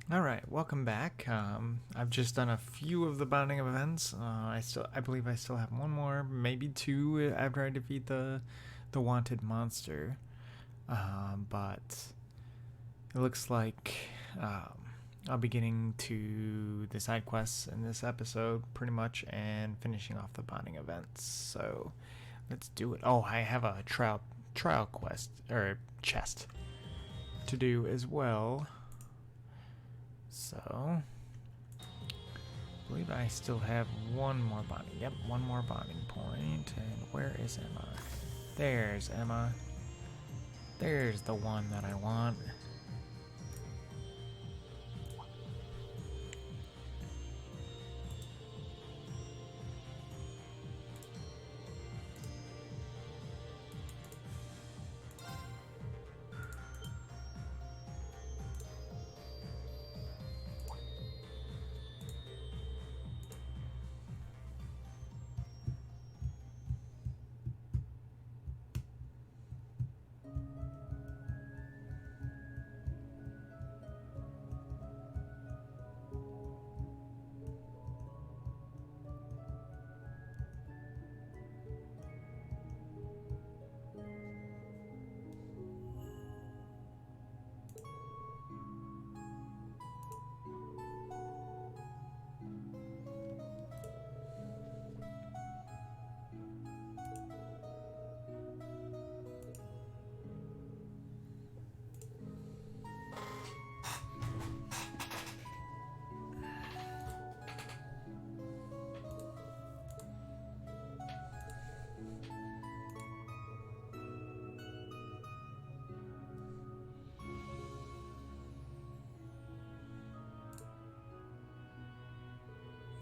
All right, welcome back. I've just done a few of the bonding events. I believe I still have one more, maybe two, after I defeat the wanted monster. But it looks like I'll be getting to the side quests in this episode, pretty much, and finishing off the bonding events. So let's do it. Oh, I have a trial quest or chest to do as well. So I believe I still have one more bonding. Yep, one more bonding point. And where is Emma? There's Emma. There's the one that I want.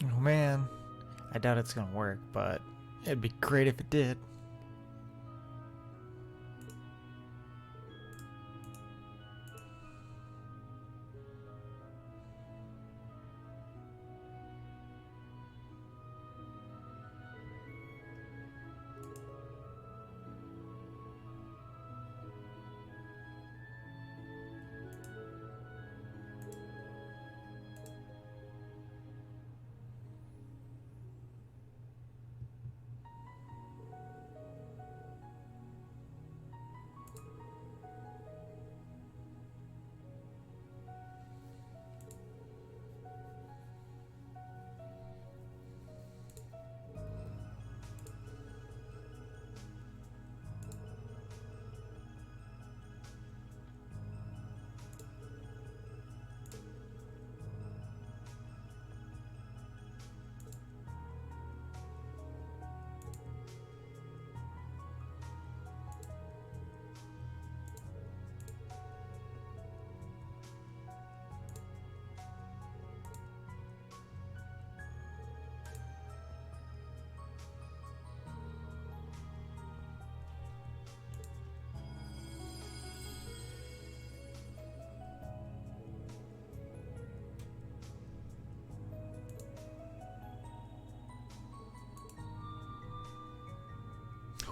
Oh man, I doubt it's gonna work, but it'd be great if it did.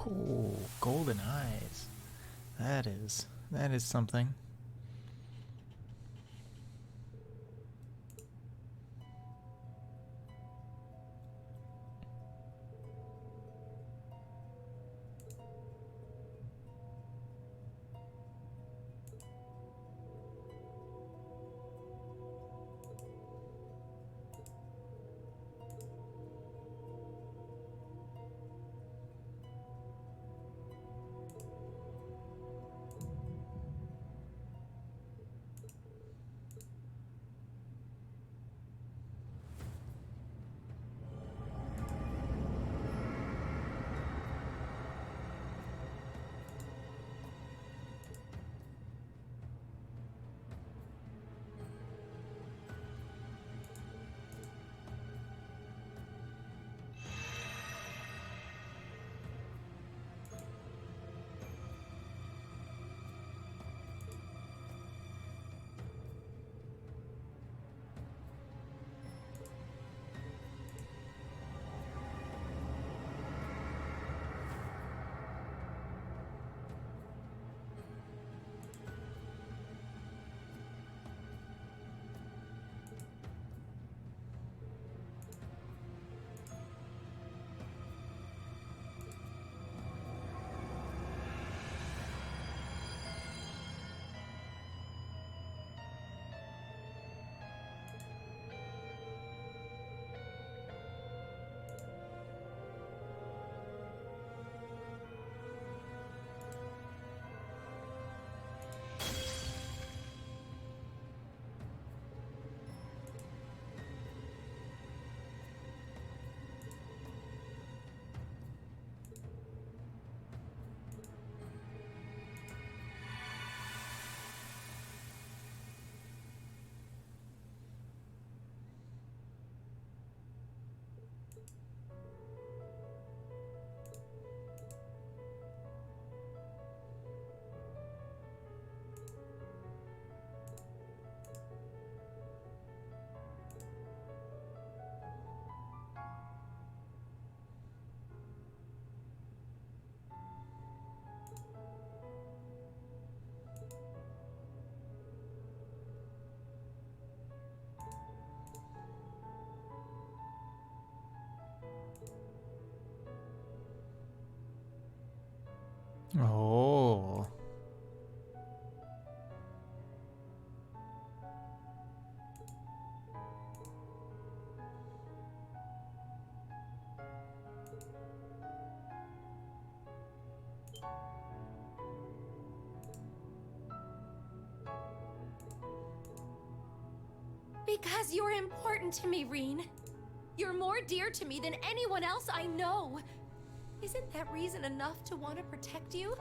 Oh, golden eyes. That is something. Oh. Because you're important to me, Reen. You're more dear to me than anyone else I know. Isn't that reason enough to want to protect you?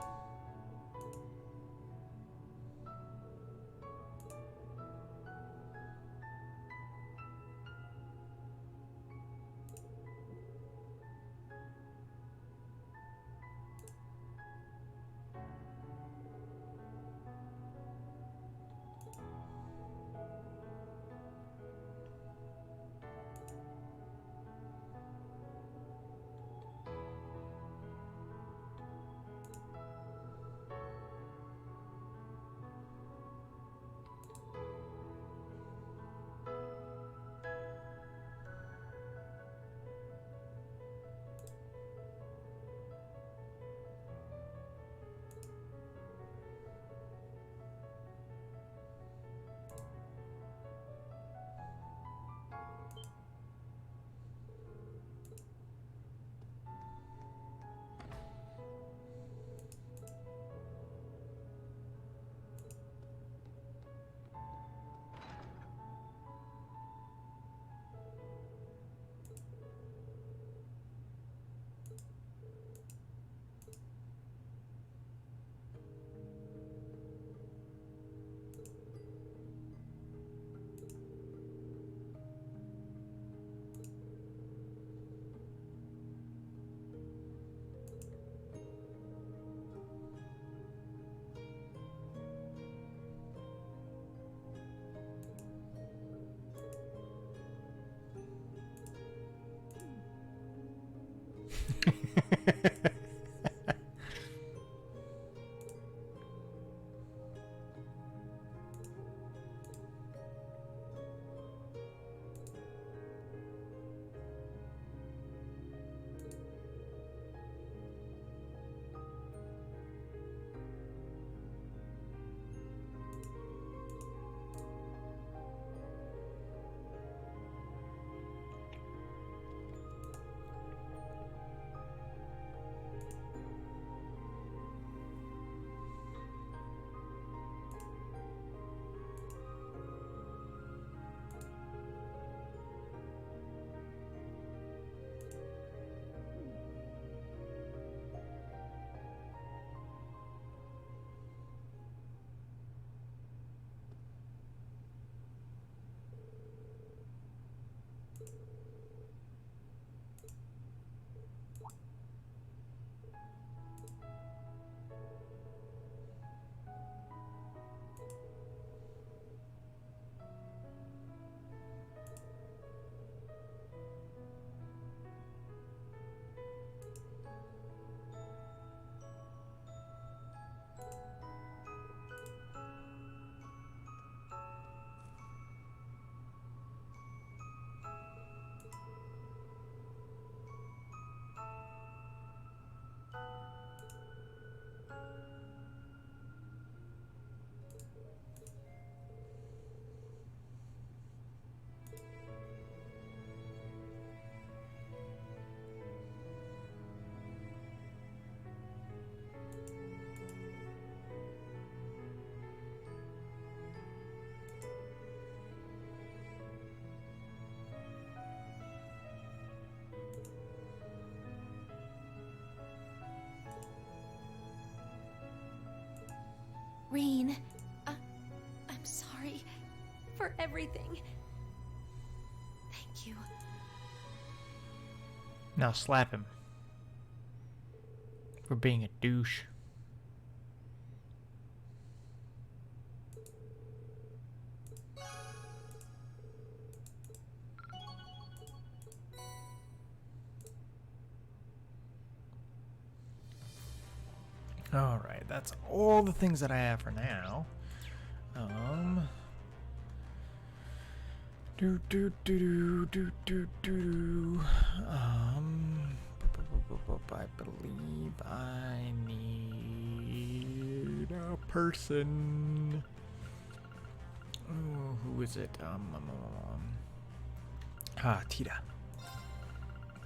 Reen, I'm sorry for everything. Thank you. Now slap him for being a douche. Alright, that's all the things that I have for now. I believe I need a person. Oh, who is it? Tita.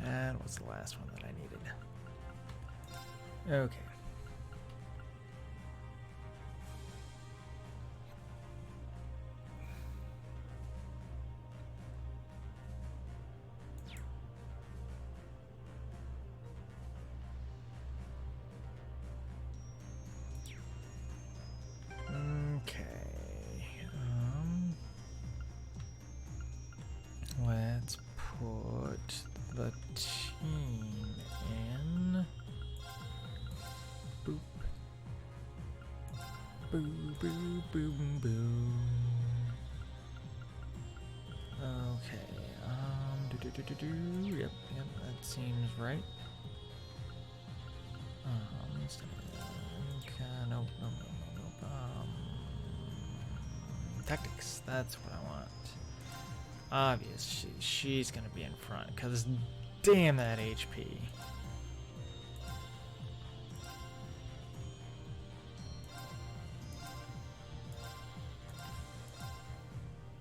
That was the last one that I needed. Okay. Let's put the team in. Boop. Boo, boo, boom, boom. Okay, Yep, that seems right. Okay, nope. Tactics, that's what I want. Obviously, she's gonna be in front, because damn that HP.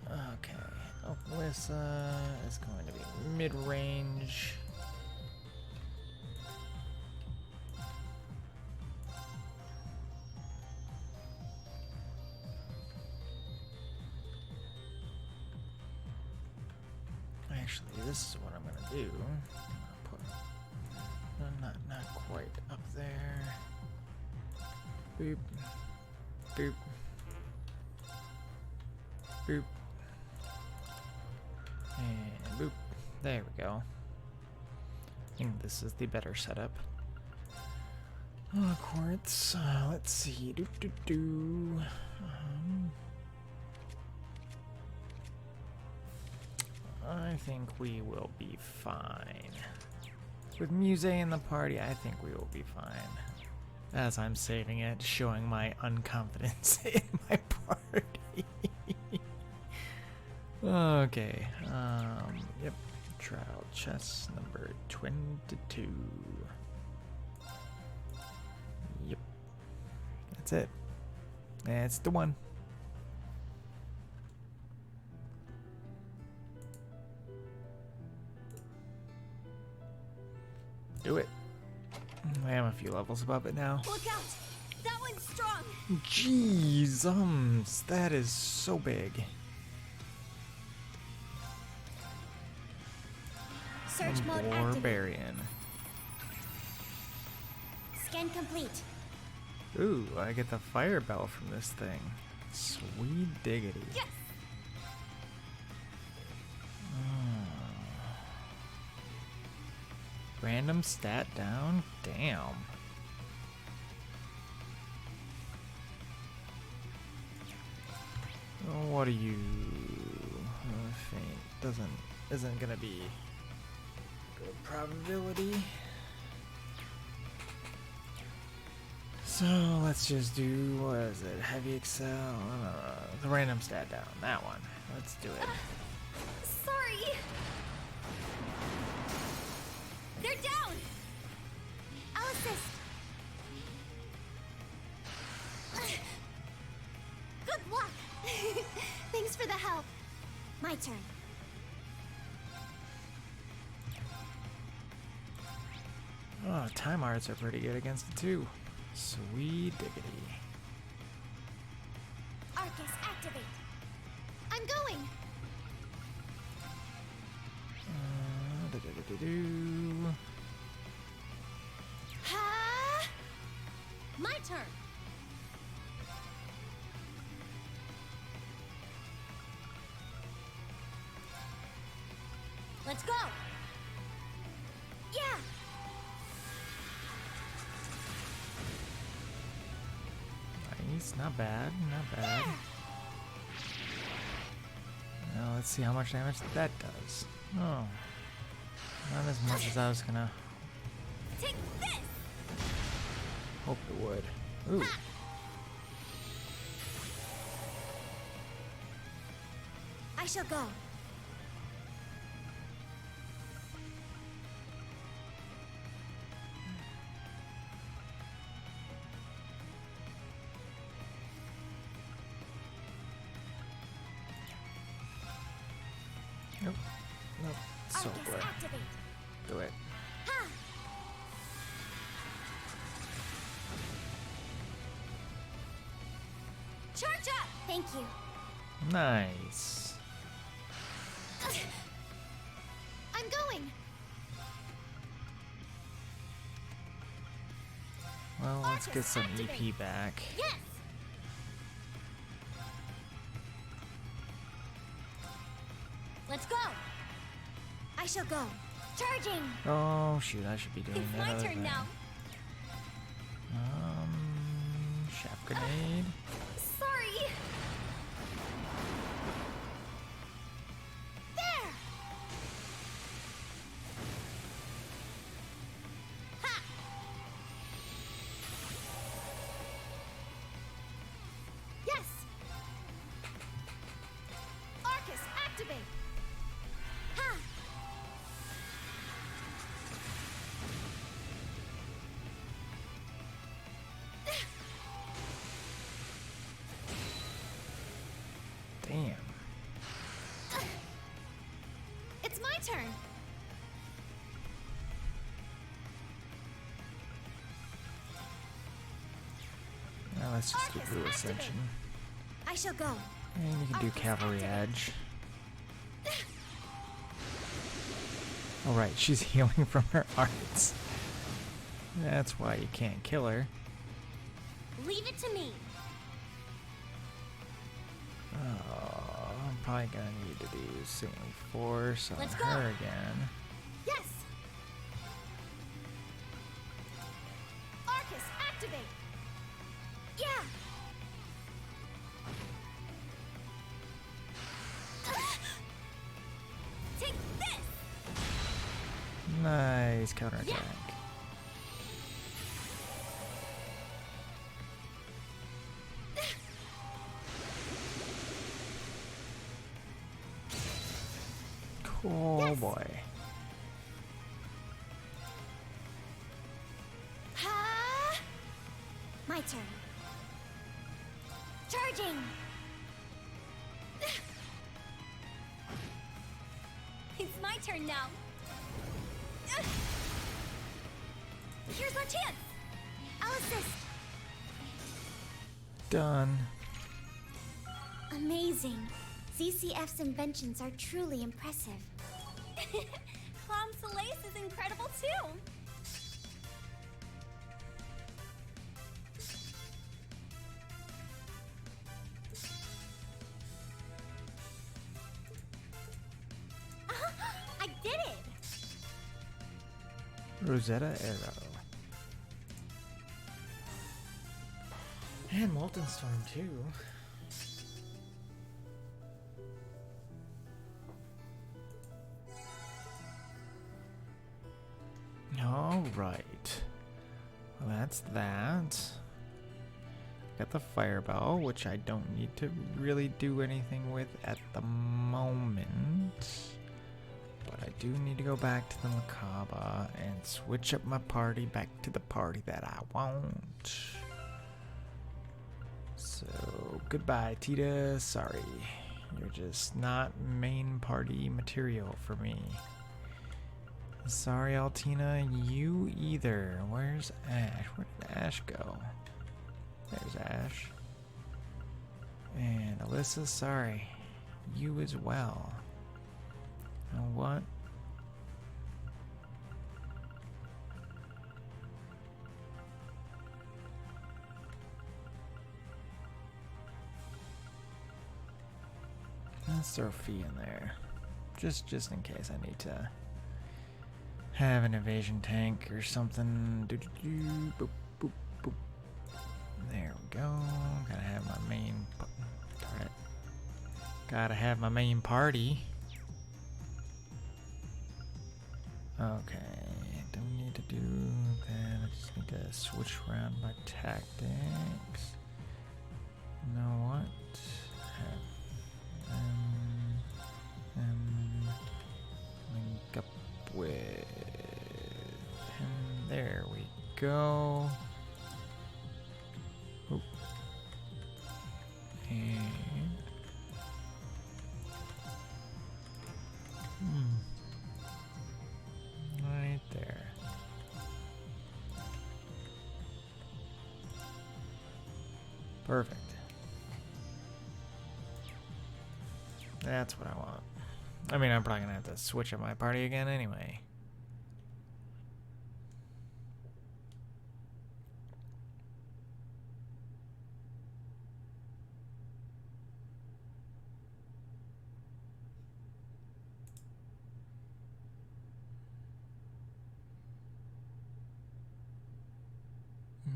Okay, Alyssa is going to be mid-range. Actually, this is what I'm gonna do. I'm gonna put not quite up there. Boop, boop, boop, and boop. There we go. I think this is the better setup. Quartz. Let's see. I think we will be fine. With Muse in the party, I think we will be fine. As I'm saving it, showing my unconfidence in my party. Okay. Yep. Trial chess number 22. Yep. That's it. That's the one. Do it. I am a few levels above it now. Look out! That one's strong! Jeez, that is so big. Search mode activated. Barbarian. Scan complete. Ooh, I get the fire bell from this thing. Sweet diggity. Yes! Random stat down? Damn. Oh, what are you? Faint isn't gonna be good probability. So let's just do, what is it? Heavy excel? The random stat down. That one. Let's do it. Sorry. They're down. I'll assist. Good luck. Thanks for the help. My turn. Oh, time arts are pretty good against it too. Sweet diggity. Arcus, activate. I'm going. Ha! My turn. Let's go. Yeah. Nice, not bad, not bad. Now let's see how much damage that does. Oh, not as much as I was gonna Take this. hope it would. Ooh. I shall go. Nope. Nope. So Arcus, good. activate. Do it. Ha! Charge up! Thank you. Nice. I'm going. Well, let's Arcus, get some activate. EP back. Yes. Let's go. I shall go. Charging. Oh shoot, I should be doing It's that my other turn thing. now. Shaft grenade. Sorry. There. Ha. Yes. Arcus, activate. Ha. Damn. It's my turn. Now let's just do Arcus, Blue activate. Ascension. I shall go. And you can do Arcus, Cavalry activate. Edge. Alright, she's healing from her arts. That's why you can't kill her. Leave it to me. Oh, I'm probably gonna need to do Saintly Force on Let's go. her again. Yes. Arcus, activate. Yeah. Take this. Nice counterattack. Yeah. Oh Yes. boy. Ha! My turn. Charging. It's my turn now. Here's our chance. I'll assist. Done. Amazing. ZCF's inventions are truly impressive. Clown Soleil's is incredible too. I did it! Rosetta Arrow. And Molten Storm too. Alright. Well, that's that. Got the Fireball, which I don't need to really do anything with at the moment. But I do need to go back to the Macabre and switch up my party back to the party that I want. So, goodbye, Tita. Sorry. You're just not main party material for me. Sorry, Altina, you either. Where's Ash? Where did Ash go? There's Ash. And Alyssa, sorry. You as well. You know what? Let's throw Fee in there. Just in case I need to have an evasion tank or something. Boop, boop, boop. There we go. Gotta have my main. Darn it. Gotta have my main party. Okay. Don't need to do that. I just need to switch around my tactics. You know what? Have link up with him. There we go. Oop. And Perfect. That's what I want. I mean, I'm probably gonna have to switch up my party again anyway.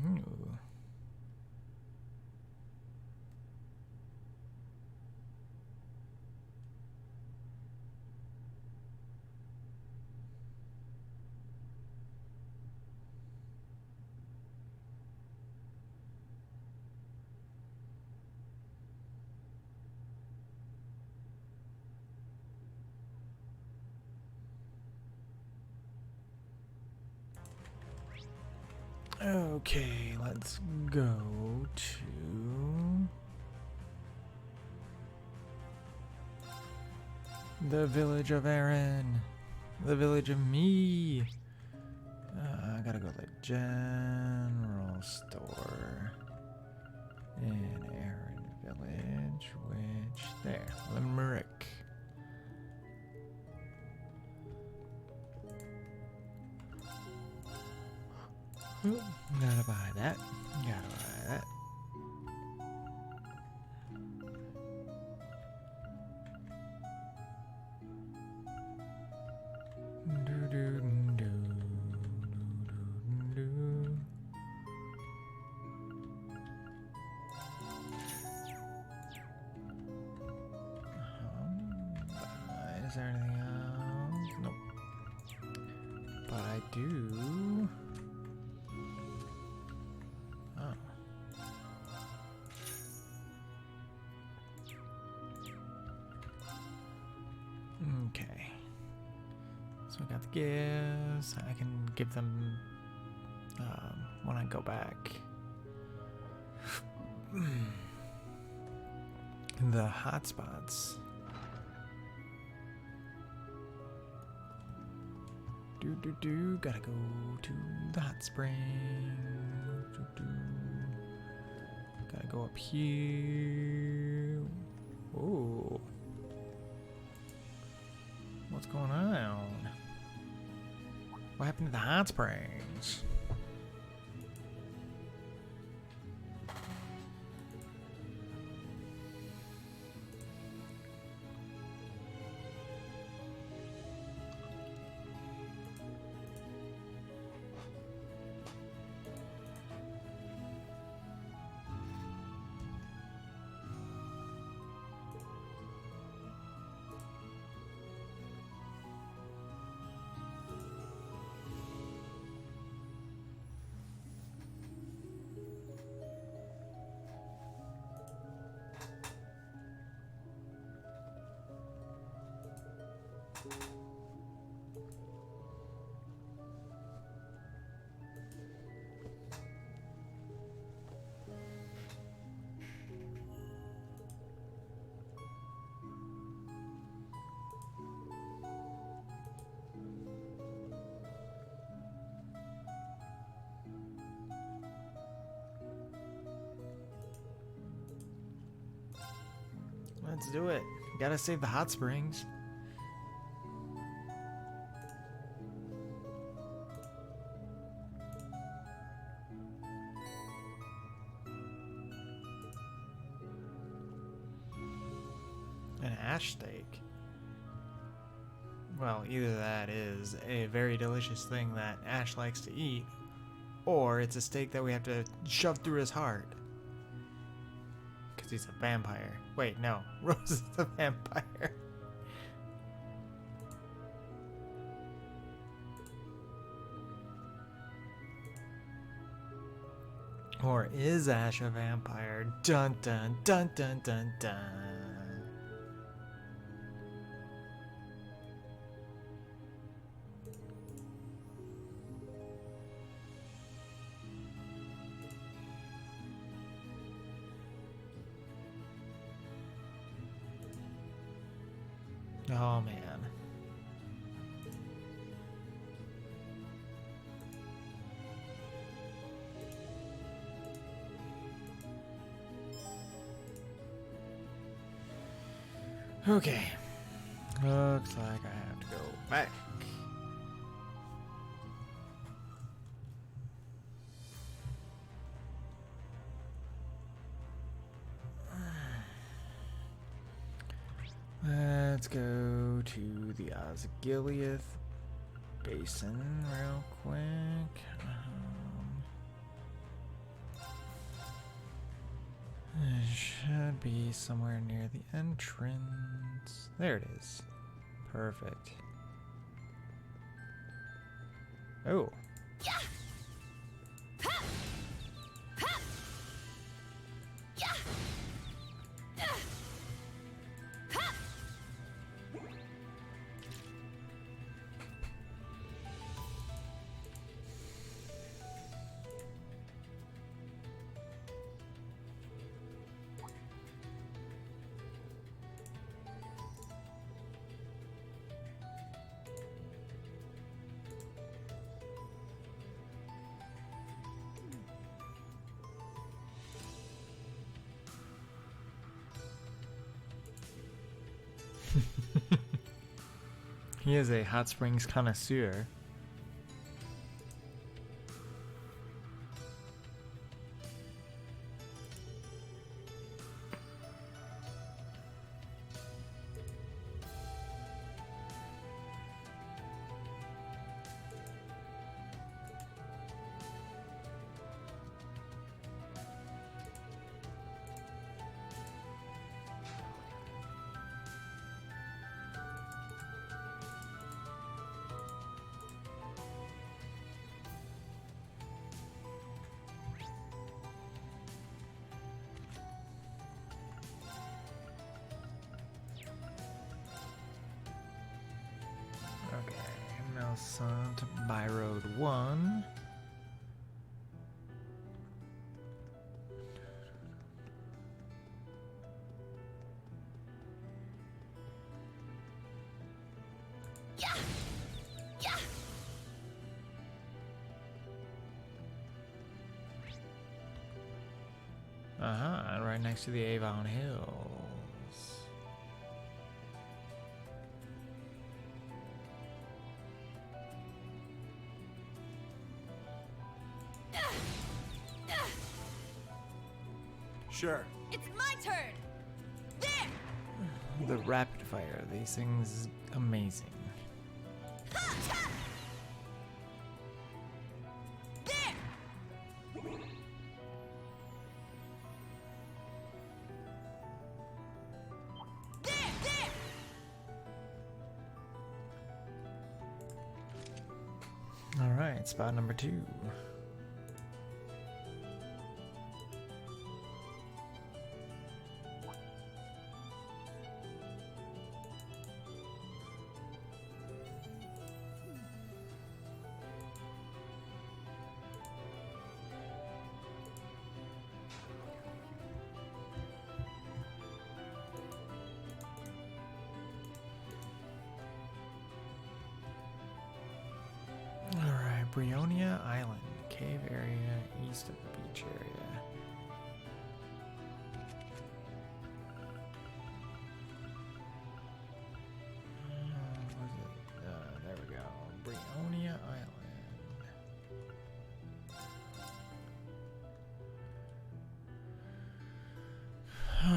Ooh. Okay, let's go to the village of Aaron. The village of me. I gotta go to the general store in Aaron Village, which, there, Limerick. Ooh, gotta buy that. Gotta buy that. Is there anything else? Nope. But I do. Oh. Okay. So I got the gifts. I can give them when I go back. The hotspots. Gotta go to the hot spring. Gotta go up here. Oh. What's going on? What happened to the hot springs? Let's do it. Gotta save the hot springs. An ash steak. Well, either that is a very delicious thing that Ash likes to eat, or it's a steak that we have to shove through his heart. Because he's a vampire. Wait, no. Rose is the vampire. Or is Ash a vampire? Dun dun dun dun dun dun. Oh man. Okay. Looks like I have to go back. Let's go to the Osgiliath Basin real quick. It should be somewhere near the entrance. There it is. Perfect. Oh. He is a hot springs connoisseur. Melson by Road 1. Right next to the Avon Hills. Sure. It's my turn! There! The rapid fire, these things is amazing. There! There! Alright, spot number 2. Alright, Brionia Island, cave area east of the beach area. Was it? There we go. Brionia Island.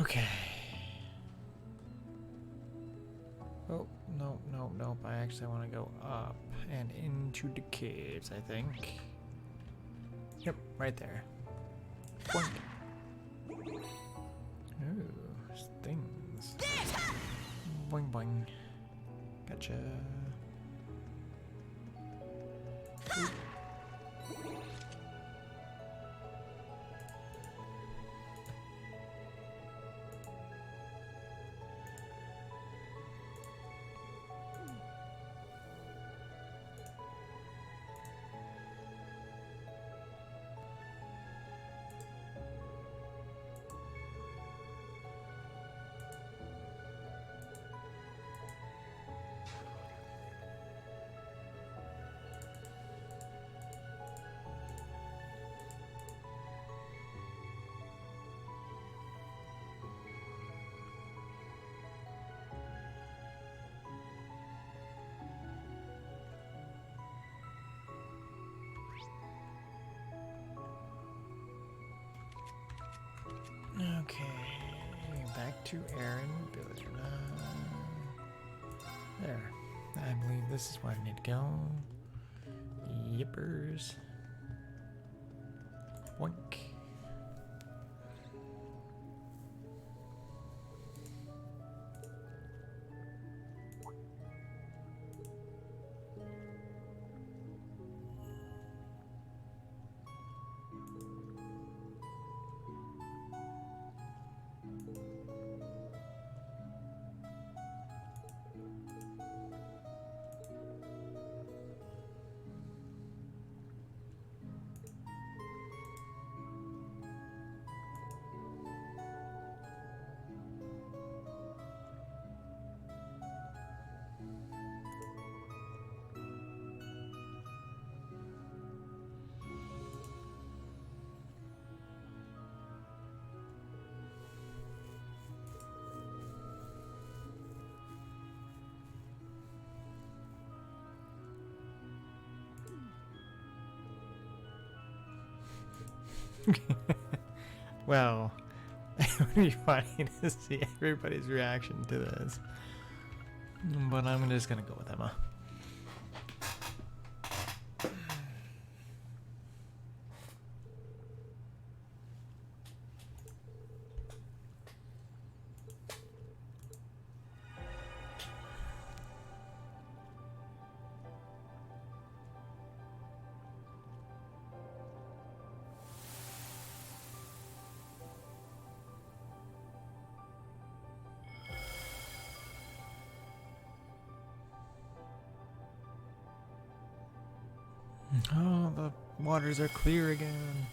Okay. Oh, no, no, nope. I actually want to go up and into the caves, I think. Yep, right there. Boink. Ooh, things. Boing, boing. Gotcha. Ooh. to Aaron Village. There. I believe this is where I need to go. Yippers. Boink. Well, it would be funny to see everybody's reaction to this. But I'm just gonna go with Emma. Oh, the waters are clear again.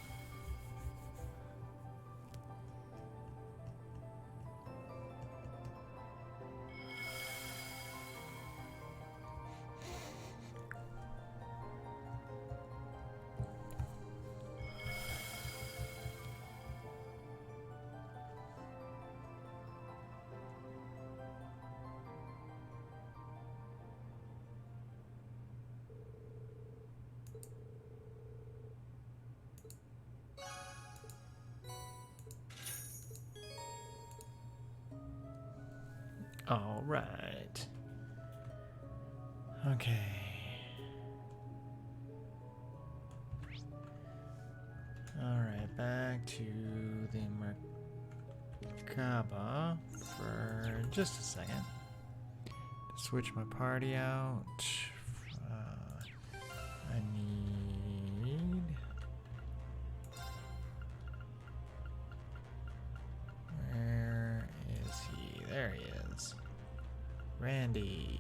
All right. Okay. All right, back to the Merkaba for just a second. Switch my party out. I need. Where is he? There he is. Randy.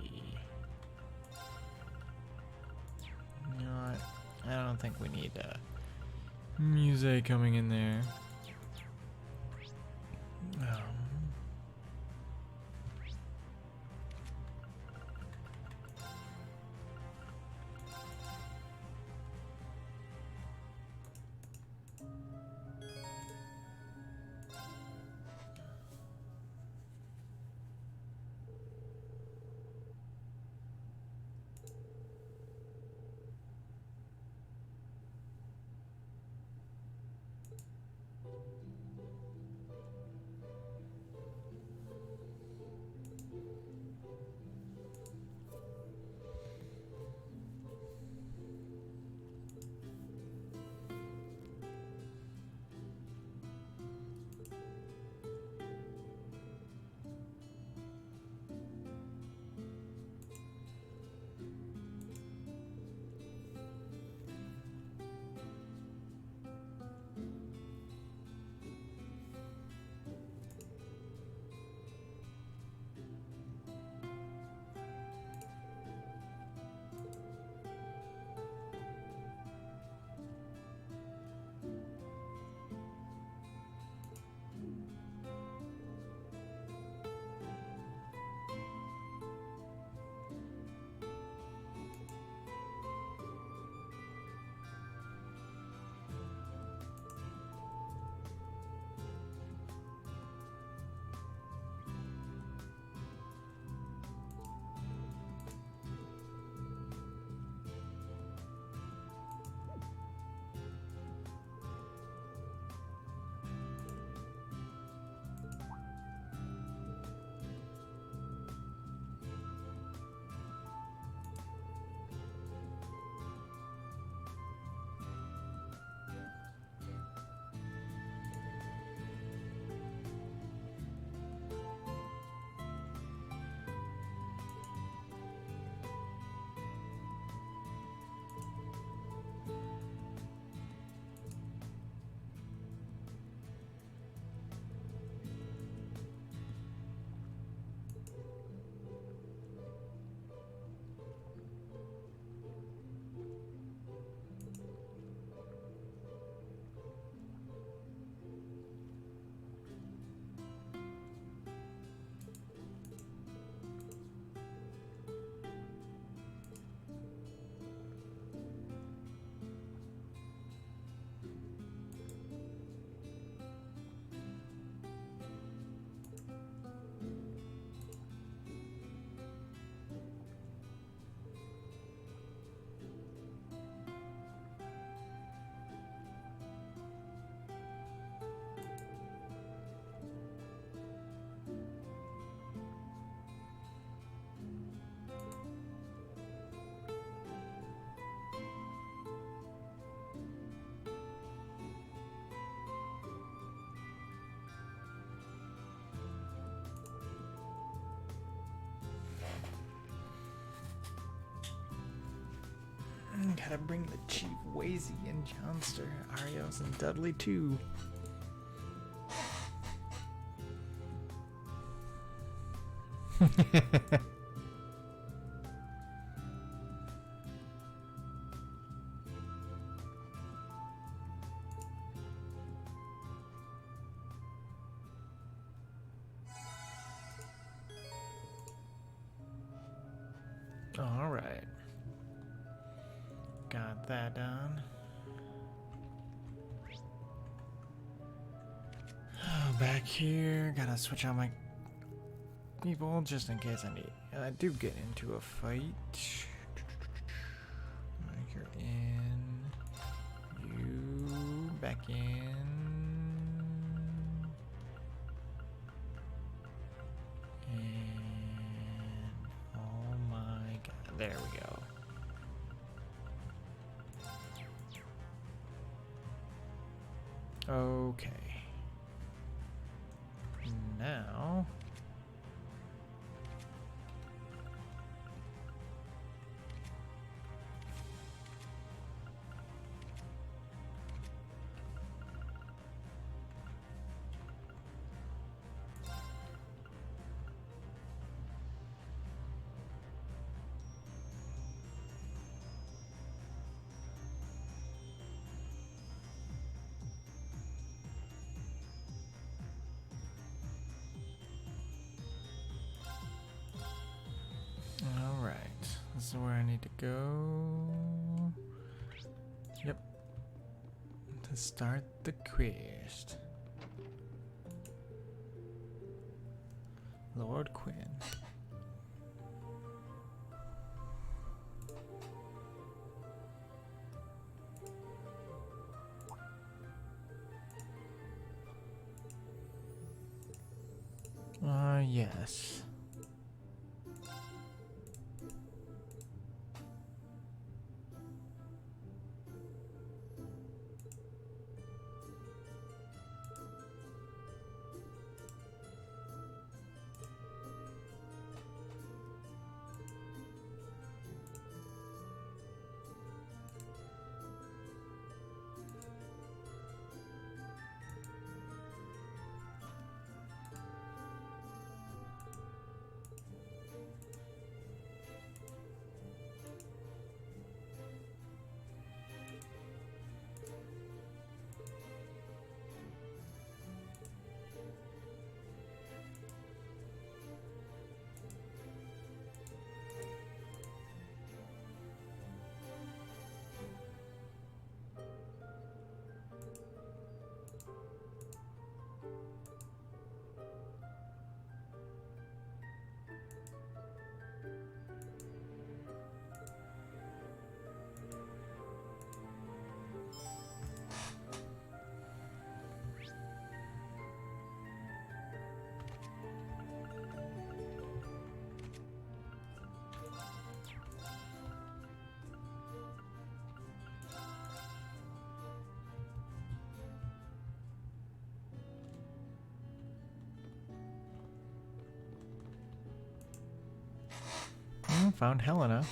You know what? I don't think we need music coming in there. Gotta bring the Chief Wazy and Johnster, Arios and Dudley too. All right. Got that done. Back here, gotta switch out my people just in case I do get into a fight. You're in. You back in. And oh my god, there we go. Okay. Now. Alright, this is where I need to go. Yep. To start the quest. Lord Quinn. Yes. Found Helena.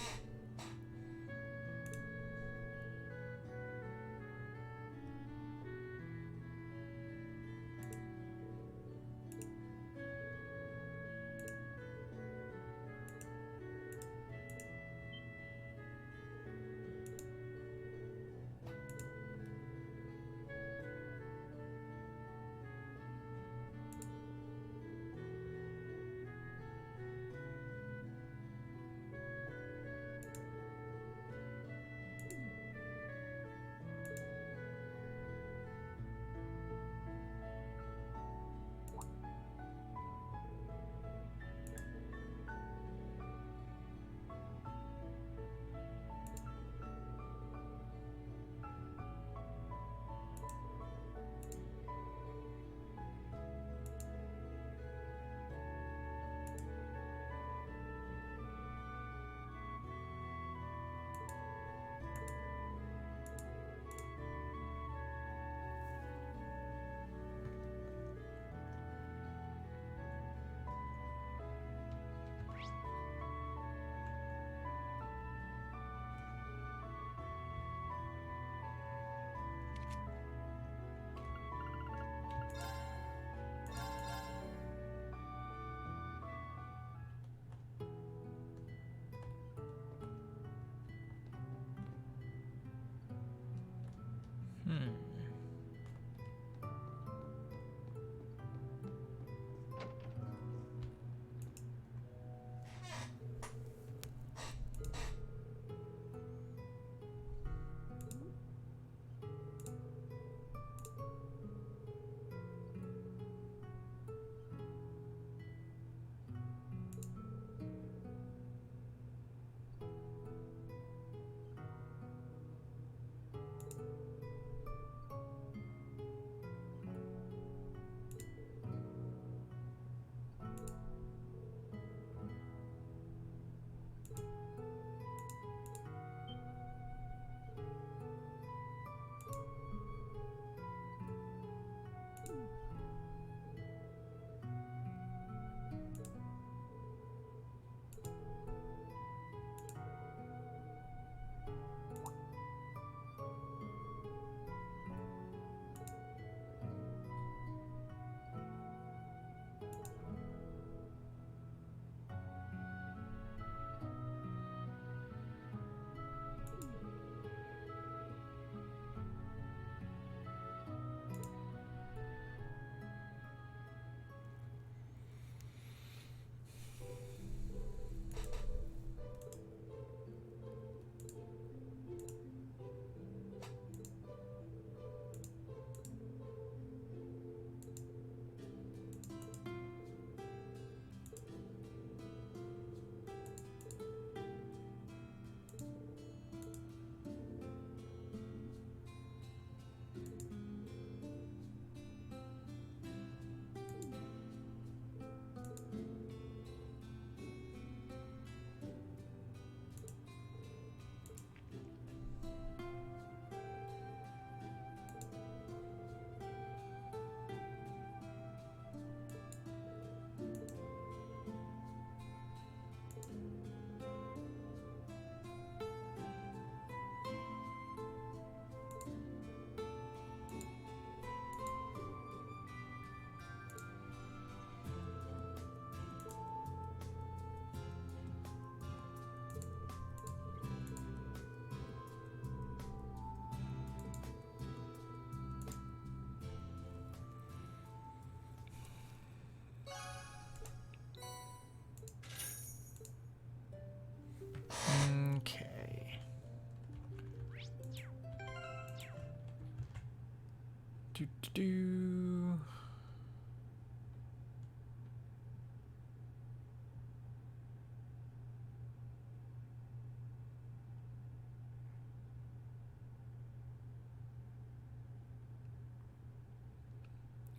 do.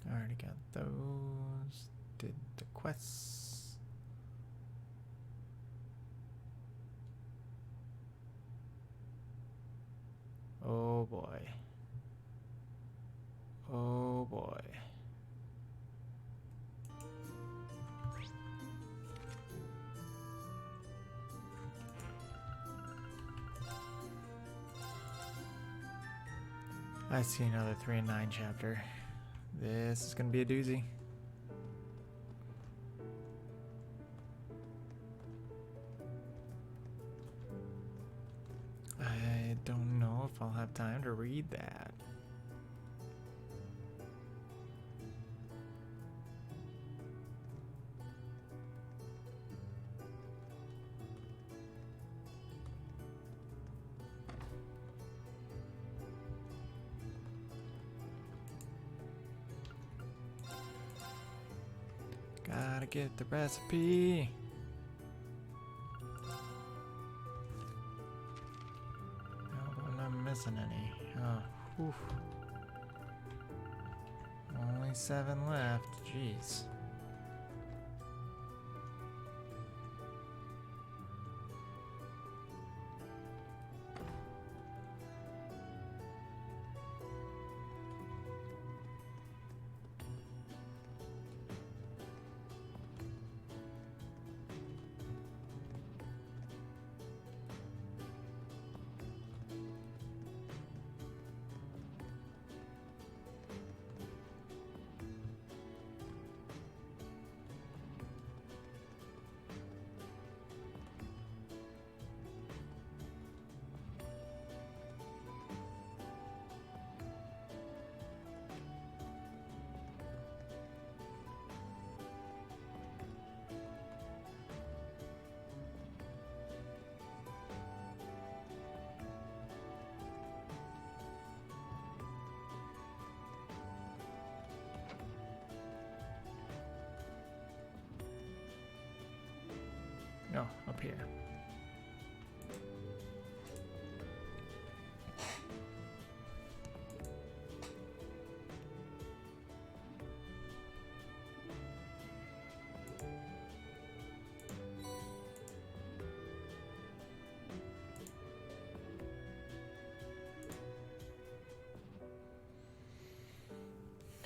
I already got those. Did the quests. Oh boy. Oh boy. I see another 3 and 9 chapter. This is gonna be a doozy. I don't know if I'll have time to read that. Gotta get the recipe. Oh, I'm not missing any. Oh, whew. Only 7 left. Jeez. No, up here.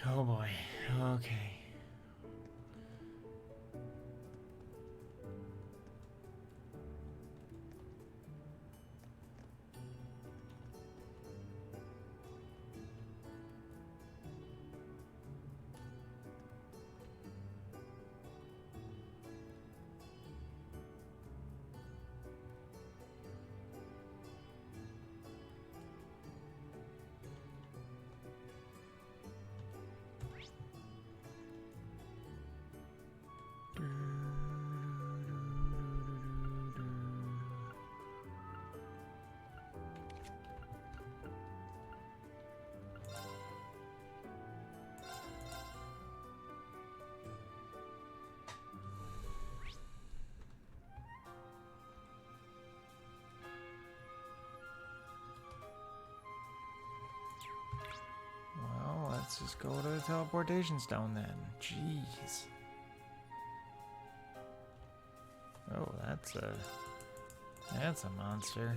Oh boy. Okay. Well, let's just go to the teleportation stone then. Jeez. Oh, that's a monster.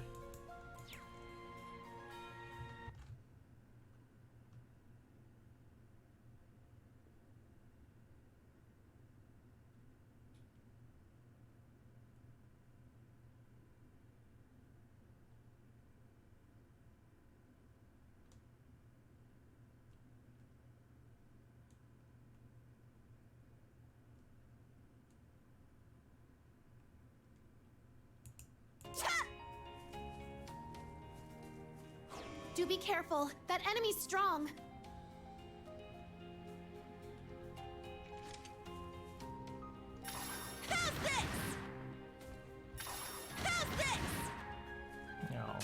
Do be careful. That enemy's strong. How's this? How's this? No.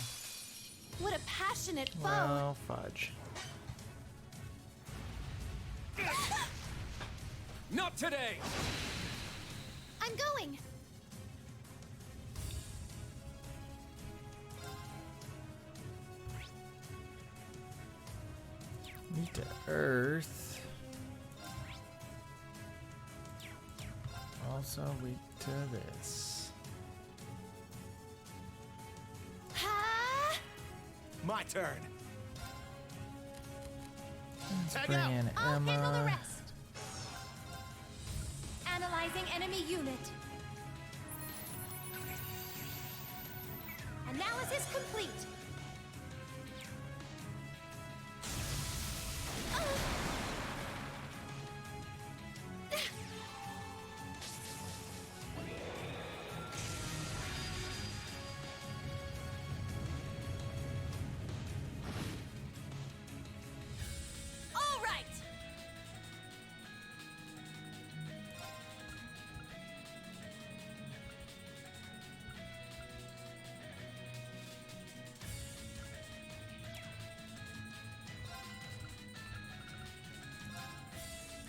What a passionate foe. Well, fudge. Not today! I'm going! Need to Earth. Also weak to this. Ha! My turn! Let's Tag bring out. in I'll handle the Emma. rest. Analyzing enemy unit. Analysis complete. All right.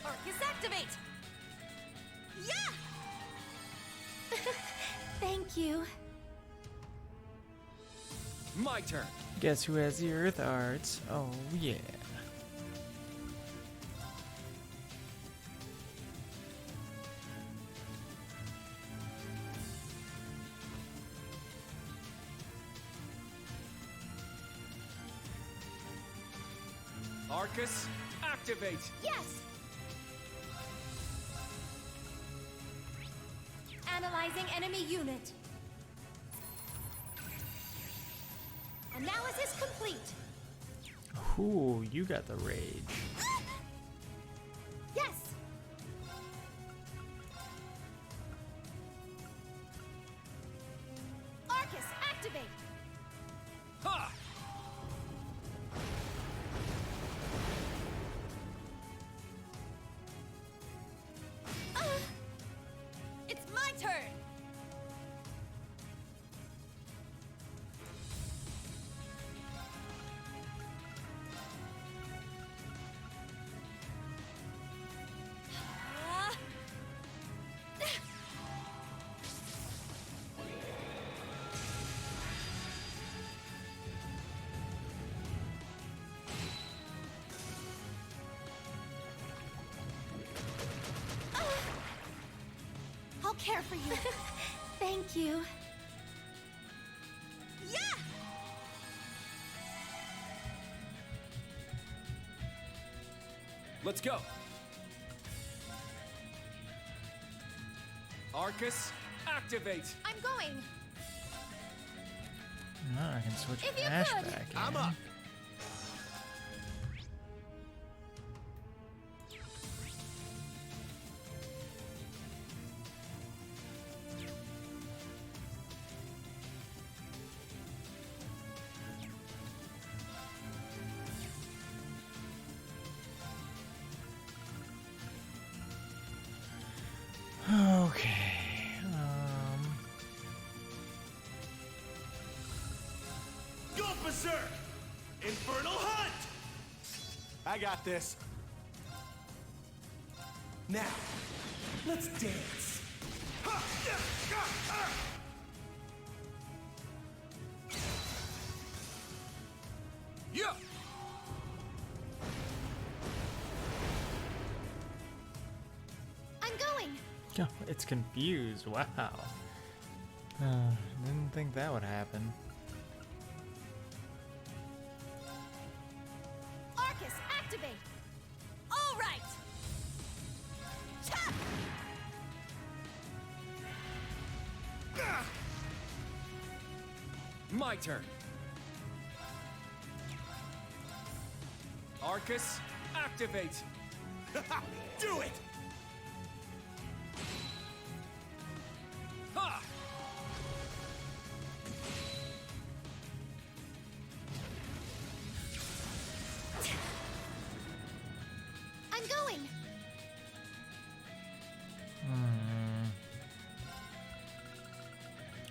Arcus activate! Yeah! Thank you. My turn! Guess who has the Earth Arts? Oh yeah. Arcus, activate! Yes! Analyzing enemy unit. Analysis complete. Ooh, you got the rage. Yes! Arcus activate. Ha! It's my turn. Ah. I'll care for you. Thank you. Yeah! Let's go! Arcus, activate! I'm going. Now I can switch If you Ash could. back in. I'm up! Okay. Go berserk! Infernal hunt! I got this. Now, let's dance. Ha! Yeah! Ah! Ah! Yeah! I'm going. Oh, it's confused. Wow. Didn't think that would happen. Arcus activate. All right. Tap! Ah! My turn. Arcus, activate! Do it! Ha! I'm going.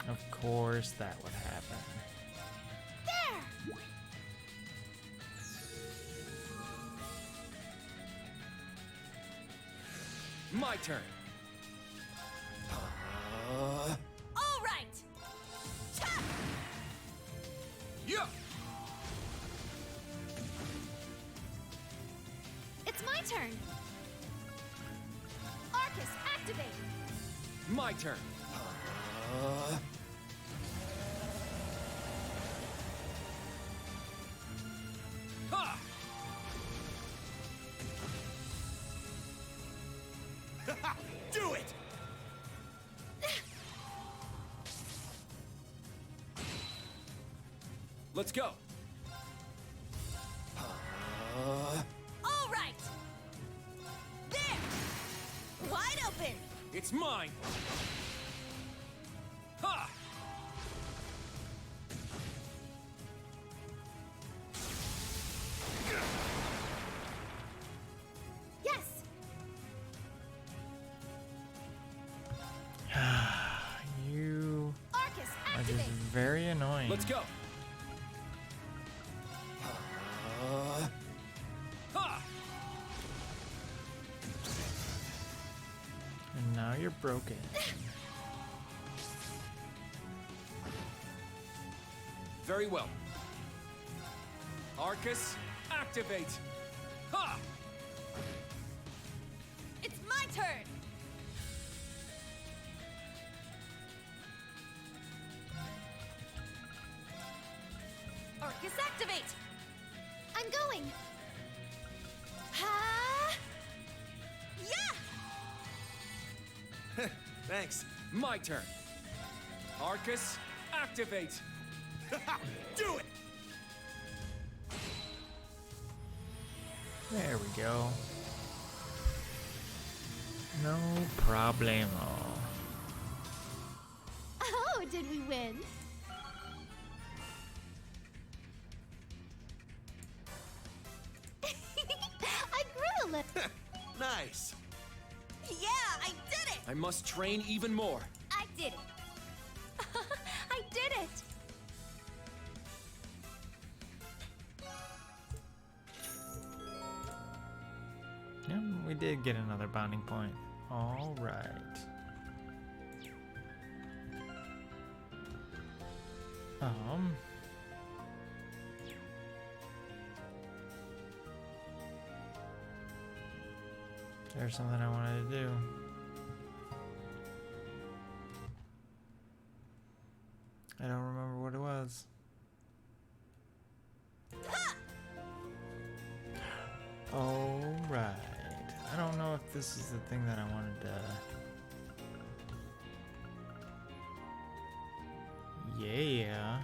Of course that would happen. There. My turn. All right! Ta! Yeah! It's my turn! Arcus, activate! My turn. Ha! Do it! Let's go. All right! There! Wide open! It's mine. Ha! Yes! You Arcus, are just activate! very annoying. Let's go. Ha! And now you're broken. Very well. Arcus, activate. Ha! It's my turn! Arcus, activate! I'm going! Ha! Yeah! Thanks. My turn. Arcus, activate. Do it! There we go. No problemo. Oh, did we win? I grew a little. Nice. Yeah, I did it! I must train even more. I did it! I did it! Yep, we did get another bonding point. All right. There's something I wanted to do. I don't remember what it was. All right. I don't know if this is the thing that I wanted to. Yeah.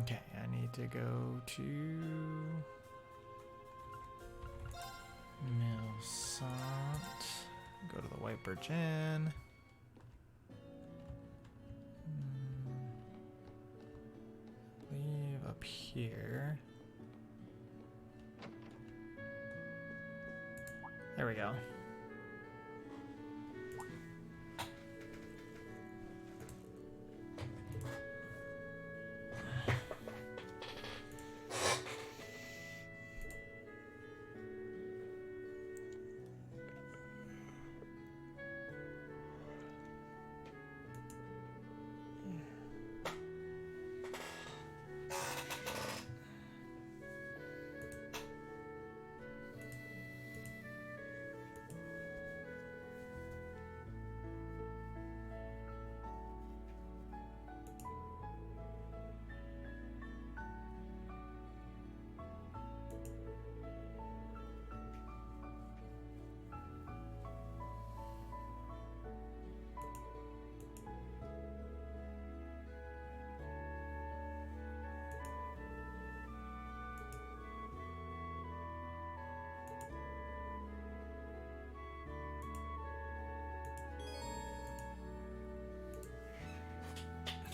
Okay, I need to go to Milsant, go to the White Birch Inn. Leave up here. There we go.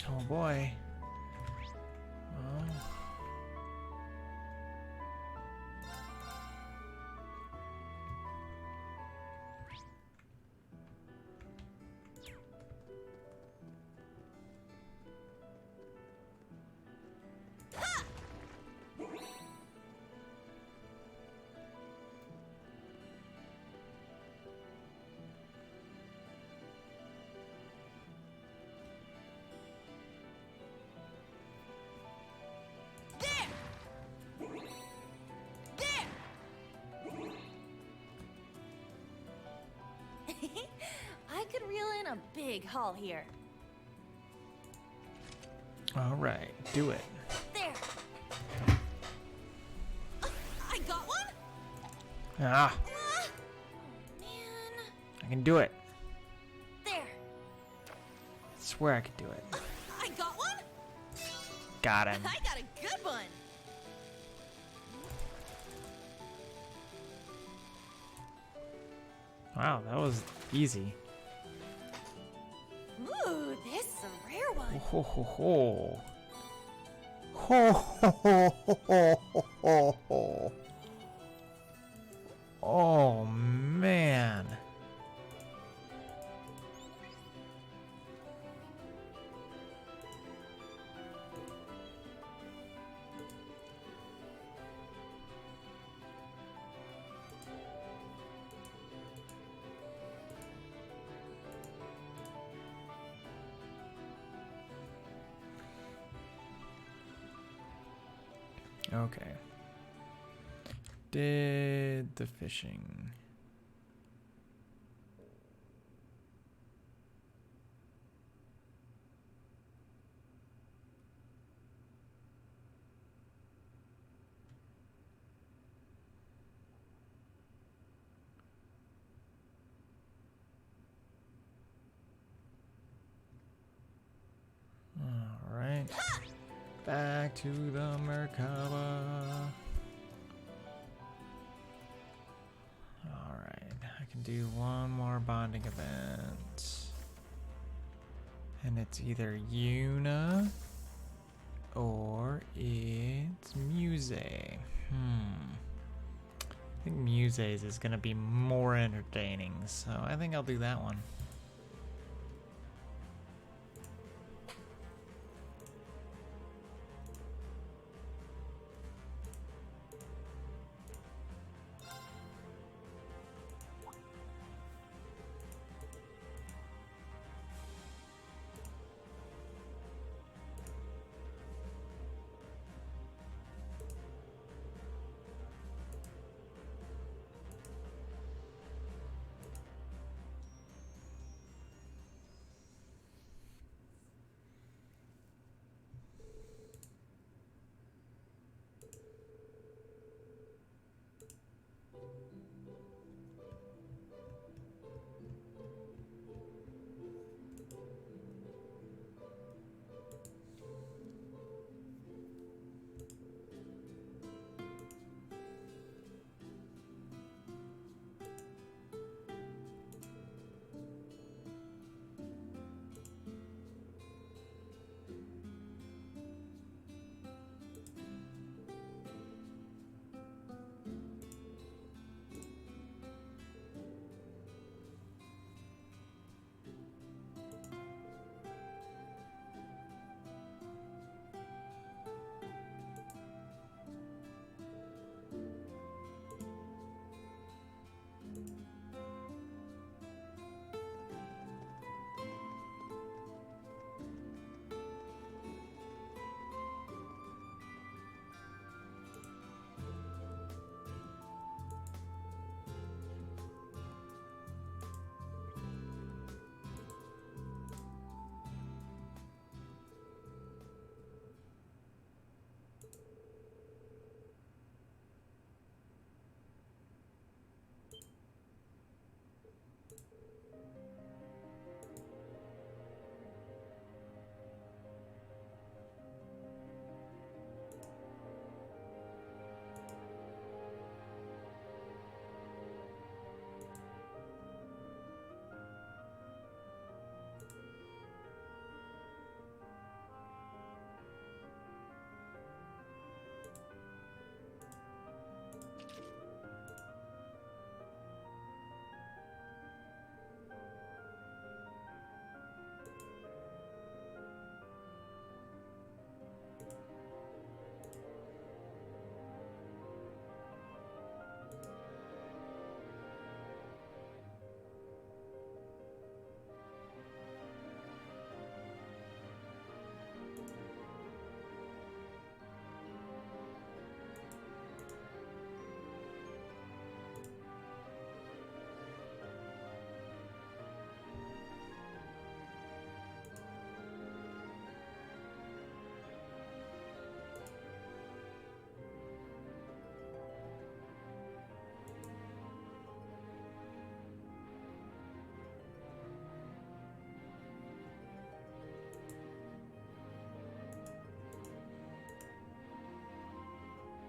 Oh boy. Oh. I could reel in a big haul here. All right, do it. There. I got one? Ah, Oh, man. I can do it. There. I swear I could do it. I got one? Got him. I got a good one. Wow, that was easy. Ooh, this is a rare one. Ho ho ho. Ho ho ho ho ho ho. Oh man. Okay. Did the fishing. All right. Back to the Merkaba. Alright, I can do one more bonding event. And it's either Yuna or it's Muse. I think Muse's is gonna be more entertaining, so I think I'll do that one.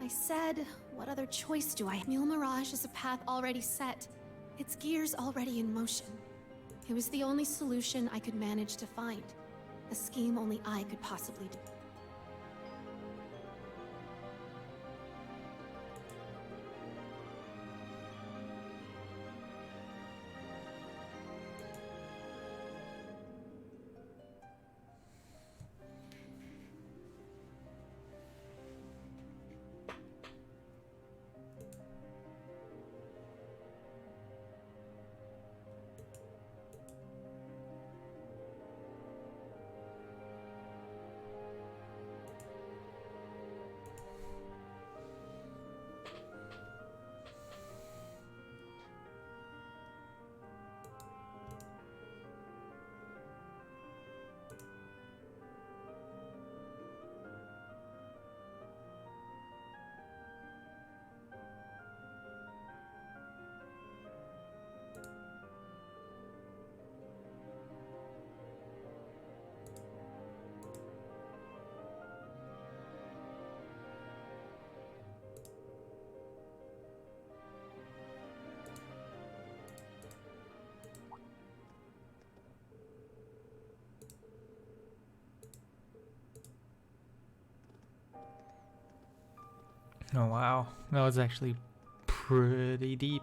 I said, what other choice do I have? Mule Mirage is a path already set. Its gears already in motion. It was the only solution I could manage to find. A scheme only I could possibly do. Oh wow, that was actually pretty deep.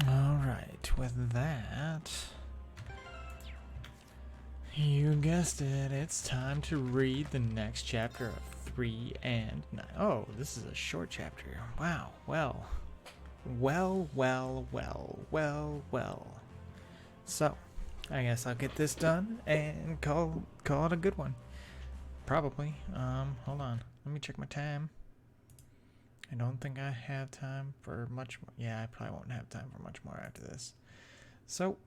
Alright, with that, you guessed it, it's time to read the next chapter of 3 and 9. Oh, this is a short chapter. Wow, well. So, I guess I'll get this done and call it a good one. Probably. Hold on. Let me check my time. I don't think I have time for much more. Yeah, I probably won't have time for much more after this. So,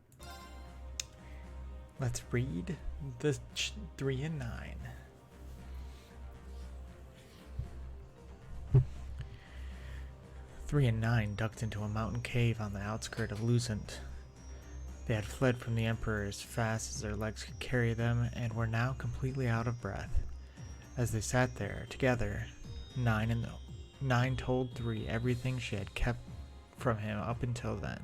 let's read the 3 and 9. 3 and 9 ducked into a mountain cave on the outskirts of Lucent. They had fled from the Emperor as fast as their legs could carry them and were now completely out of breath. As they sat there together, 9 told 3 everything she had kept from him up until then.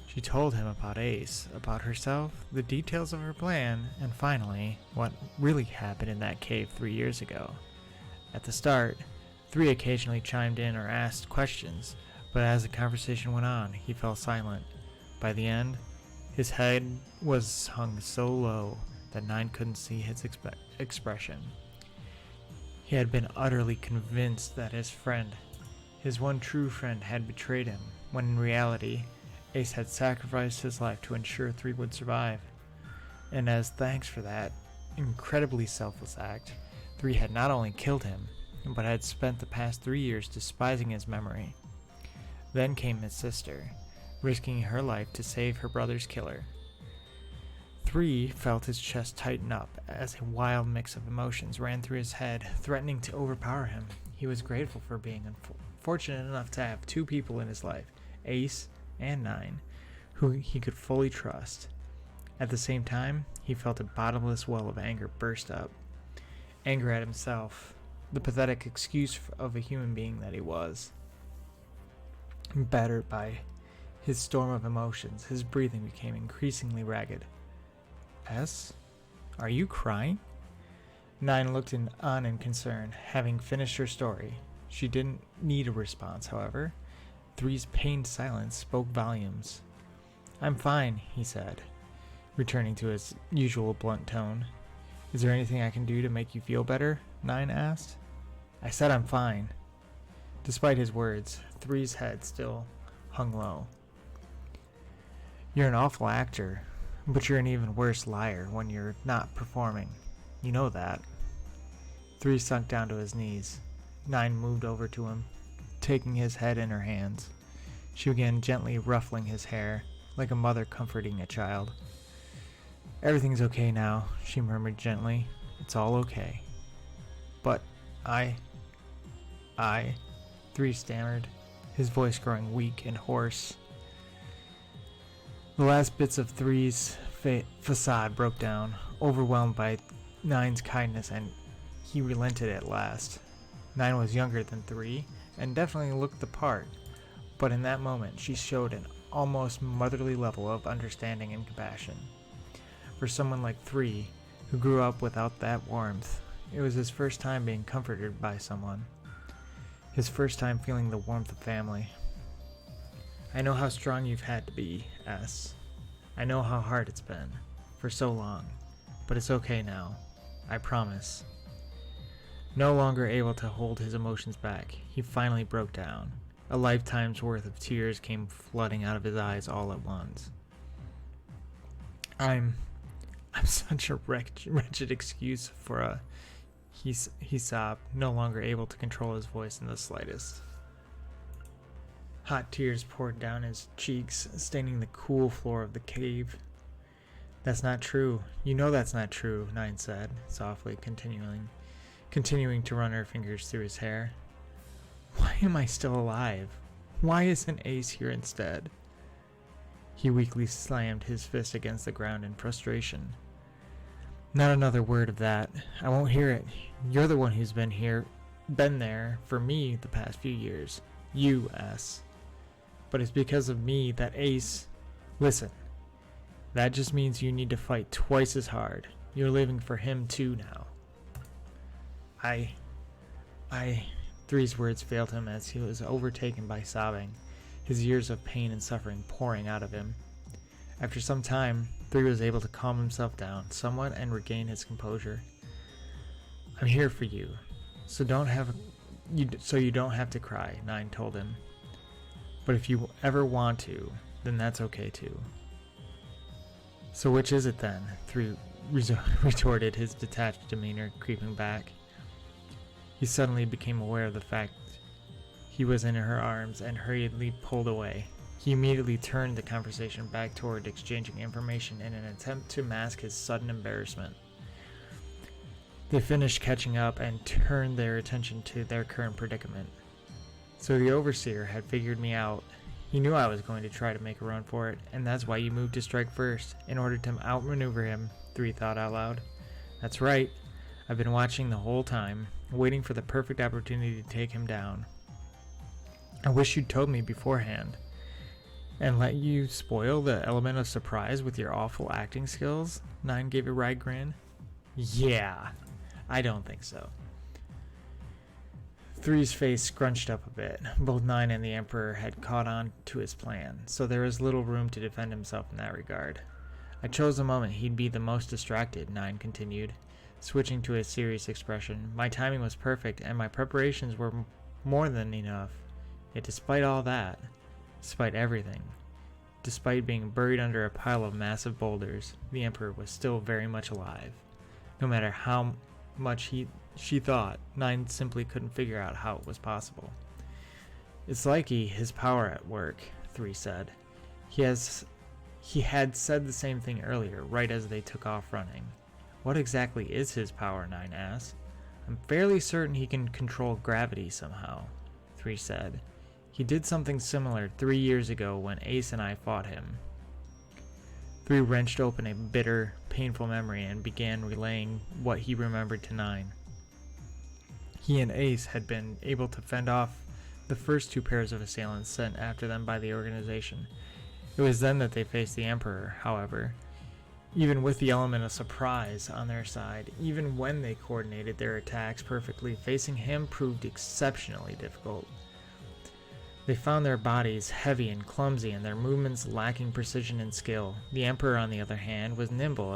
She told him about Ace, about herself, the details of her plan, and finally, what really happened in that cave 3 years ago. At the start, 3 occasionally chimed in or asked questions, but as the conversation went on, he fell silent. By the end, his head was hung so low that 9 couldn't see his expression. He had been utterly convinced that his friend, his one true friend, had betrayed him, when in reality, Ace had sacrificed his life to ensure 3 would survive. And as thanks for that incredibly selfless act, 3 had not only killed him, but had spent the past 3 years despising his memory. Then came his sister, risking her life to save her brother's killer. 3 felt his chest tighten up as a wild mix of emotions ran through his head, threatening to overpower him. He was grateful for being fortunate enough to have 2 people in his life, Ace and 9, who he could fully trust. At the same time, he felt a bottomless well of anger burst up. Anger at himself, the pathetic excuse of a human being that he was. Battered by his storm of emotions, his breathing became increasingly ragged. S? Are you crying? 9 looked on in concern, having finished her story. She didn't need a response, however. 3's pained silence spoke volumes. I'm fine, he said, returning to his usual blunt tone. Is there anything I can do to make you feel better? Nine asked. I said I'm fine. Despite his words, Three's head still hung low. You're an awful actor, but you're an even worse liar when you're not performing. You know that. Three sunk down to his knees. Nine moved over to him, taking his head in her hands. She began gently ruffling his hair, like a mother comforting a child. Everything's okay now, she murmured gently. It's all okay. But Three stammered, his voice growing weak and hoarse. The last bits of Three's facade broke down, overwhelmed by Nine's kindness, and he relented at last. Nine was younger than Three, and definitely looked the part, but in that moment she showed an almost motherly level of understanding and compassion. For someone like Three, who grew up without that warmth, it was his first time being comforted by someone. His first time feeling the warmth of family. I know how strong you've had to be, S. I know how hard it's been, for so long, but it's okay now. I promise. No longer able to hold his emotions back, he finally broke down. A lifetime's worth of tears came flooding out of his eyes all at once. I'm such a wretched excuse for a... He sobbed, no longer able to control his voice in the slightest. Hot tears poured down his cheeks, staining the cool floor of the cave. That's not true. You know that's not true, Nine said, softly, continuing to run her fingers through his hair. Why am I still alive? Why isn't Ace here instead? He weakly slammed his fist against the ground in frustration. Not another word of that. I won't hear it. You're the one who's been there for me the past few years. You, S. But it's because of me that Ace... Listen. That just means you need to fight twice as hard. You're living for him too now. Three's words failed him as he was overtaken by sobbing, his years of pain and suffering pouring out of him. After some time, Three was able to calm himself down somewhat and regain his composure. I'm here for you, so you don't have to cry, Nine told him. But if you ever want to, then that's okay too. So which is it then? Three retorted, his detached demeanor creeping back. He suddenly became aware of the fact he was in her arms and hurriedly pulled away. He immediately turned the conversation back toward exchanging information in an attempt to mask his sudden embarrassment. They finished catching up and turned their attention to their current predicament. So the Overseer had figured me out. He knew I was going to try to make a run for it, and that's why you moved to strike first, in order to outmaneuver him, Three thought out loud. That's right. I've been watching the whole time, waiting for the perfect opportunity to take him down. I wish you'd told me beforehand. And let you spoil the element of surprise with your awful acting skills? Nine gave a wry grin. Yeah, I don't think so. Three's face scrunched up a bit. Both Nine and the Emperor had caught on to his plan, so there was little room to defend himself in that regard. I chose the moment he'd be the most distracted, Nine continued, switching to a serious expression. My timing was perfect, and my preparations were more than enough. Yet despite all that, despite everything, despite being buried under a pile of massive boulders, the Emperor was still very much alive. No matter how much she thought, Nine simply couldn't figure out how it was possible. It's like his power at work, Three said. He had said the same thing earlier, right as they took off running. What exactly is his power, Nine asked. I'm fairly certain he can control gravity somehow, Three said. He did something similar 3 years ago when Ace and I fought him. Three wrenched open a bitter, painful memory and began relaying what he remembered to Nine. He and Ace had been able to fend off the first 2 pairs of assailants sent after them by the organization. It was then that they faced the Emperor, however. Even with the element of surprise on their side, even when they coordinated their attacks perfectly, facing him proved exceptionally difficult. They found their bodies heavy and clumsy and their movements lacking precision and skill. The Emperor, on the other hand, was nimble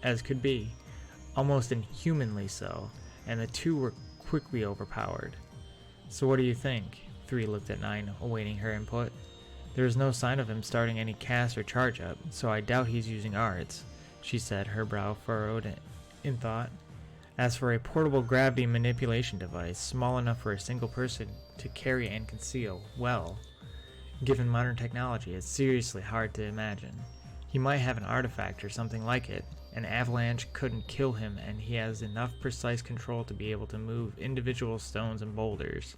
as could be, almost inhumanly so, and the two were quickly overpowered. So what do you think? 3 looked at 9, awaiting her input. There is no sign of him starting any cast or charge up, so I doubt he's using arts, she said, her brow furrowed in thought. As for a portable gravity manipulation device, small enough for a single person to carry and conceal, well, given modern technology, it's seriously hard to imagine. He might have an artifact or something like it. An avalanche couldn't kill him, and he has enough precise control to be able to move individual stones and boulders.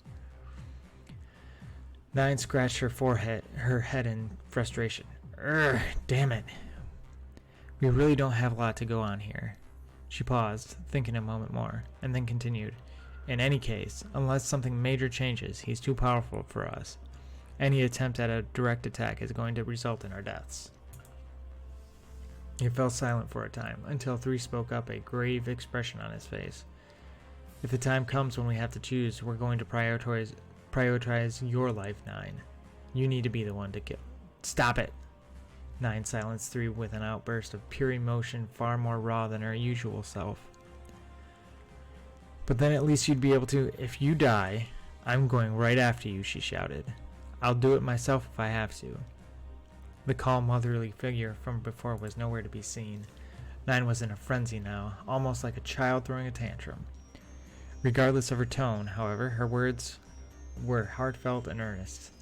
9 scratched her head in frustration. Urgh, damn it. We really don't have a lot to go on here. She paused, thinking a moment more, and then continued. In any case, unless something major changes, he's too powerful for us. Any attempt at a direct attack is going to result in our deaths. He fell silent for a time, until 3 spoke up, a grave expression on his face. If the time comes when we have to choose, we're going to prioritize your life, 9. You need to be the one to kill. Stop it! 9 silenced 3 with an outburst of pure emotion far more raw than her usual self. But then at least you'd be able to. If you die, I'm going right after you, she shouted. I'll do it myself if I have to. The calm motherly figure from before was nowhere to be seen. 9 was in a frenzy now, almost like a child throwing a tantrum. Regardless of her tone, however, her words were heartfelt and earnest.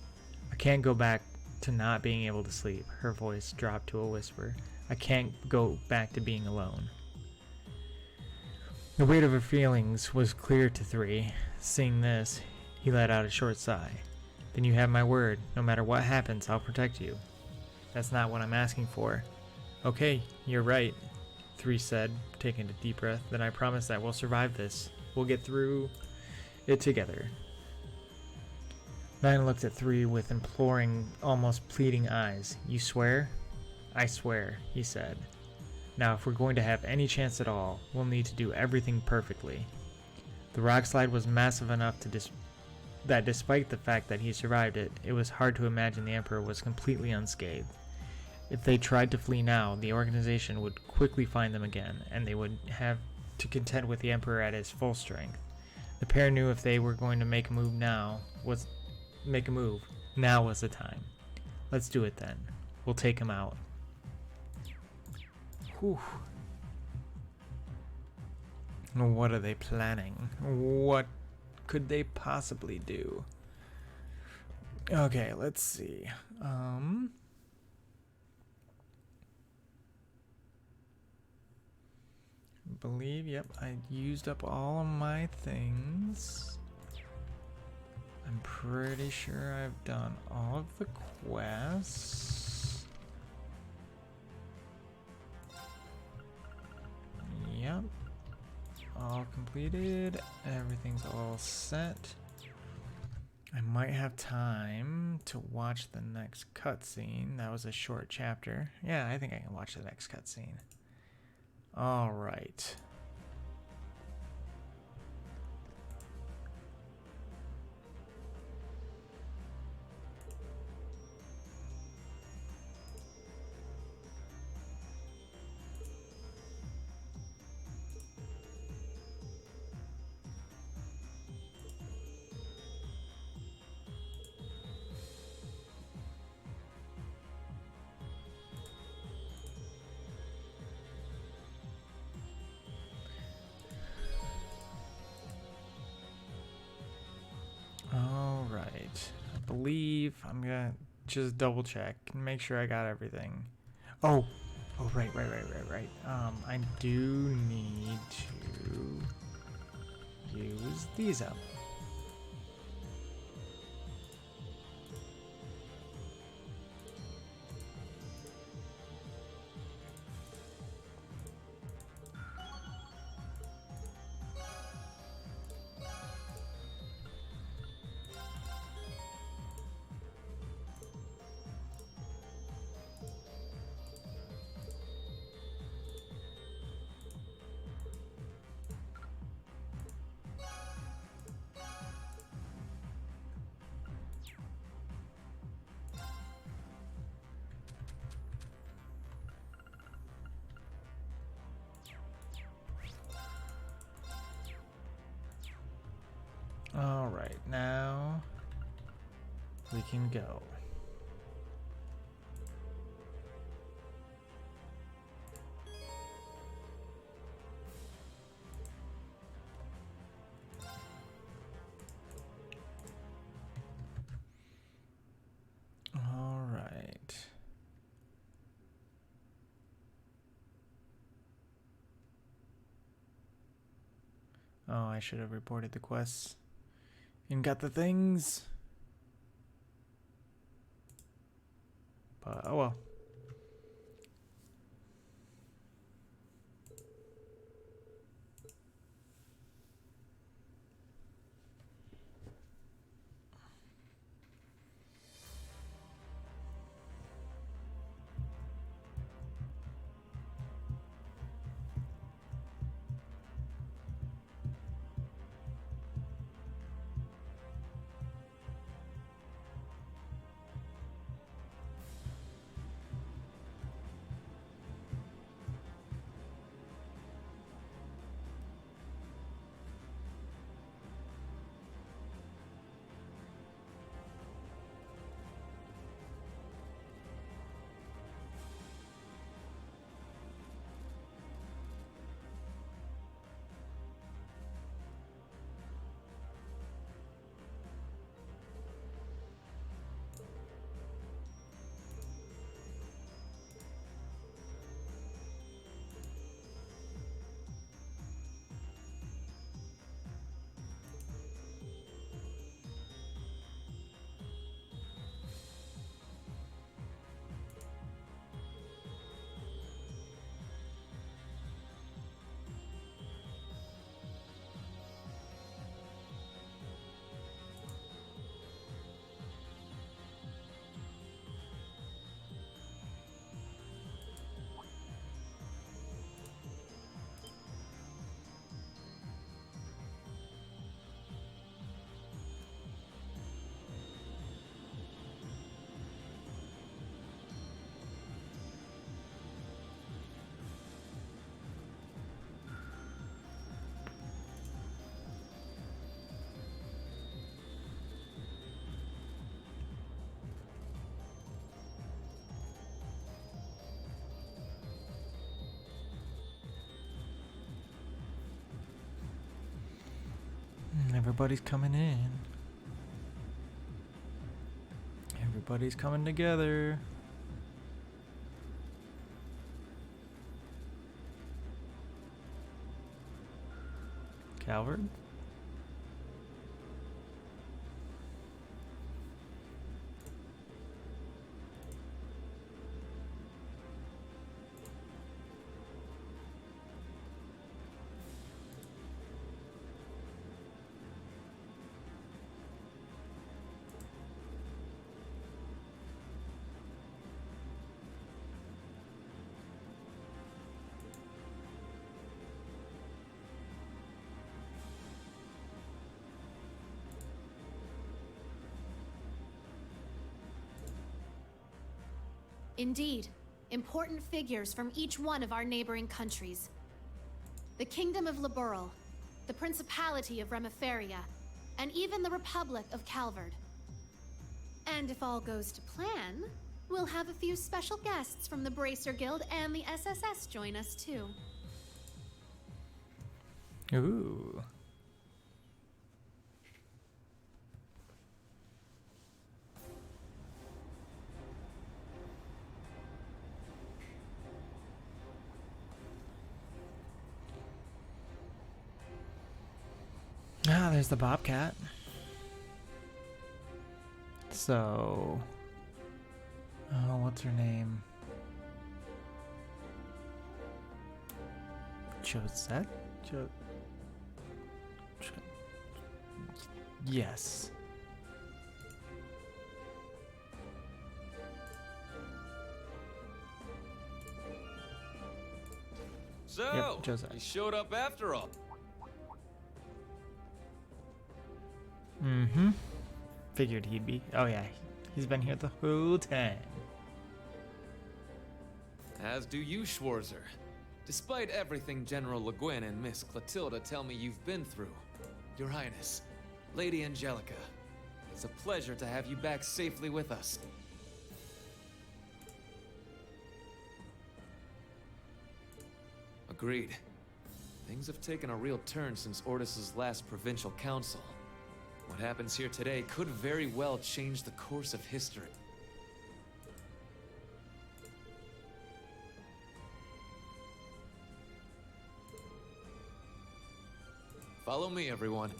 I can't go back to not being able to sleep. Her voice dropped to a whisper. I can't go back to being alone. The weight of her feelings was clear to 3. Seeing this, he let out a short sigh. Then you have my word. No matter what happens, I'll protect you. That's not what I'm asking for. Okay, you're right, 3 said, taking a deep breath. Then I promise that we'll survive this. We'll get through it together. 9 looked at 3 with imploring, almost pleading eyes. You swear? I swear, he said. Now, if we're going to have any chance at all, we'll need to do everything perfectly. The rock slide was massive enough that despite the fact that he survived it, it was hard to imagine the Emperor was completely unscathed. If they tried to flee now, the organization would quickly find them again, and they would have to contend with the Emperor at his full strength. The pair knew if they were going to make a move, now was the time. Let's do it then. We'll take him out. Whew. What are they planning? What could they possibly do? Okay, let's see. Yep, I used up all of my things. I'm pretty sure I've done all of the quests. Yep. All completed. Everything's all set. I might have time to watch the next cutscene. That was a short chapter. Yeah, I think I can watch the next cutscene. All right. I believe I'm gonna just double check and make sure I got everything. Oh, right. I do need to use these up. Alright, now we can go. Alright. Oh, I should have reported the quests and got the things. But oh well. Everybody's coming in. Everybody's coming together. Calvard? Indeed, important figures from each one of our neighboring countries. The Kingdom of Liberal, the Principality of Remiferia, and even the Republic of Calvard. And if all goes to plan, we'll have a few special guests from the Bracer Guild and the SSS join us too. Ooh. Ah, there's the Bobcat. So, oh, what's her name? Josette? Yes. So, Josette. you showed up after all. Mm-hmm. Figured he'd be. Oh yeah, he's been here the whole time. As do you, Schwarzer. Despite everything General Le Guin and Miss Clotilda tell me you've been through, Your Highness, Lady Angelica, it's a pleasure to have you back safely with us. Agreed. Things have taken a real turn since Ordis's last provincial council. What happens here today could very well change the course of history. Follow me, everyone.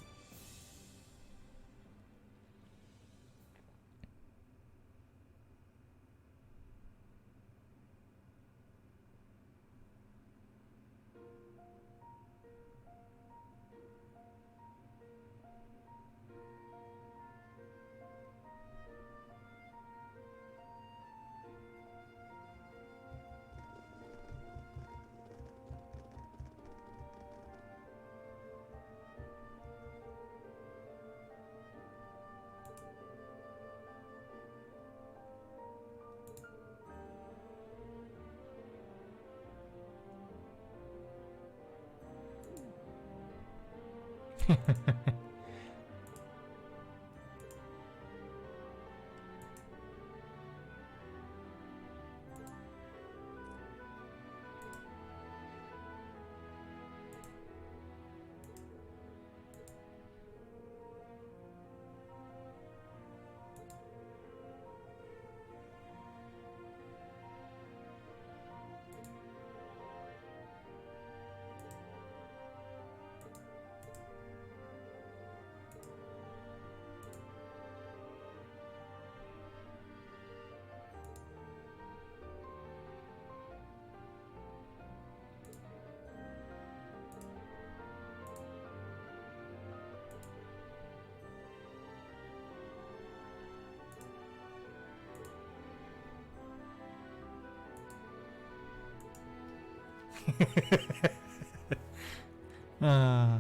uh,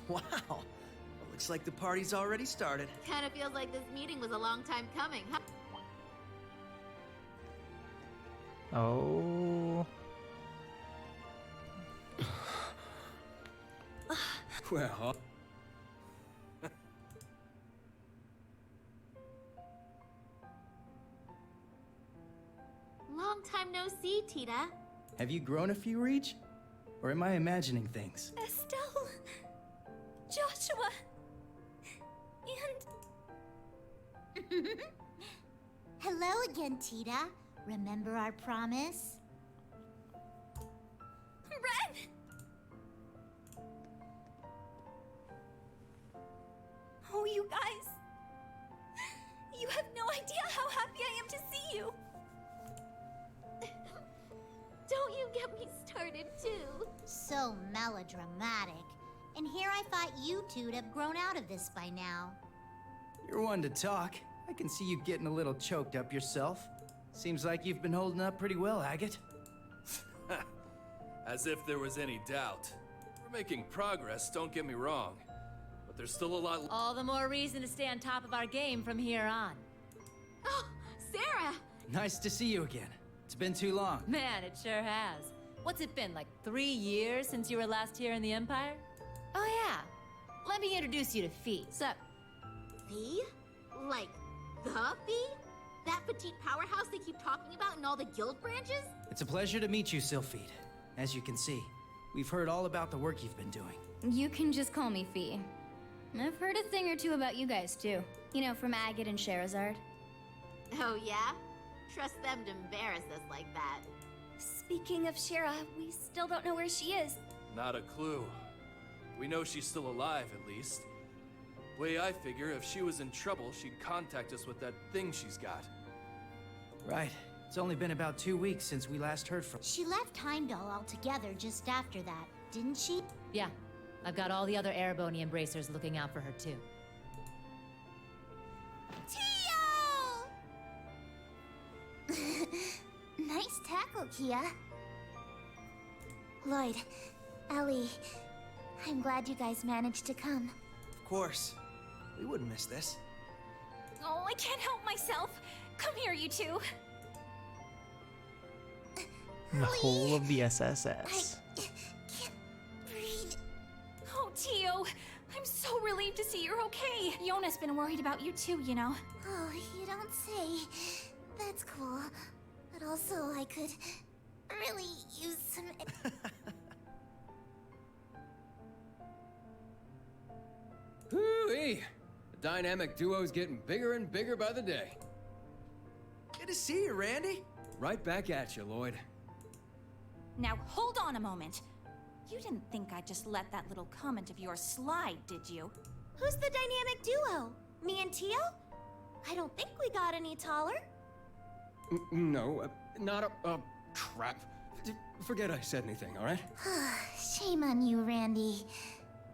Wow. Looks like the party's already started. Kinda feels like this meeting was a long time coming, huh? oh. Well, Long time no see, Tita. have you grown a few, Reach? Or am I imagining things? Estelle, Joshua, and... Hello again, Tita. Remember our promise? Ren! Oh, you guys. You have no idea how happy I am to see you. Don't you get me started, too. So melodramatic. And here I thought you two'd have grown out of this by now. You're one to talk. I can see you getting a little choked up yourself. Seems like you've been holding up pretty well, Agate. As if there was any doubt. We're making progress, don't get me wrong. But there's still a lot. All the more reason to stay on top of our game from here on. Oh, Sarah! Nice to see you again. It's been too long. Man, it sure has. What's it been, like 3 years since you were last here in the Empire? Oh yeah, let me introduce you to Fee. Sup? Fee? Like, the Fee? That petite powerhouse they keep talking about in all the guild branches? It's a pleasure to meet you, Sylphide. As you can see, we've heard all about the work you've been doing. You can just call me Fee. I've heard a thing or two about you guys, too. You know, from Agate and Sherazard. Oh, yeah? Trust them to embarrass us like that. Speaking of Shera, we still don't know where she is. Not a clue. We know she's still alive, at least. Way I figure, if she was in trouble, she'd contact us with that thing she's got. Right. It's only been about 2 weeks since we last heard from... She left Heimdall altogether just after that, didn't she? Yeah, I've got all the other Erebony embracers looking out for her too. Tio! Nice tackle, Kia. Lloyd, Ellie, I'm glad you guys managed to come. Of course. We wouldn't miss this. Oh, I can't help myself. Come here, you two. The whole of the I SSS. can't breathe. Tio! I'm so relieved to see you're okay. Yona's been worried about you too, you know. Oh, you don't say. That's cool. But also, I could really use some. Hoo-wee! The dynamic duo's getting bigger and bigger by the day. Good to see you, Randy. Right back at you, Lloyd. Now hold on a moment. You didn't think I'd just let that little comment of yours slide, did you? Who's the dynamic duo? Me and Tio? I don't think we got any taller. No, not a. Crap. Forget I said anything, alright? Shame on you, Randy.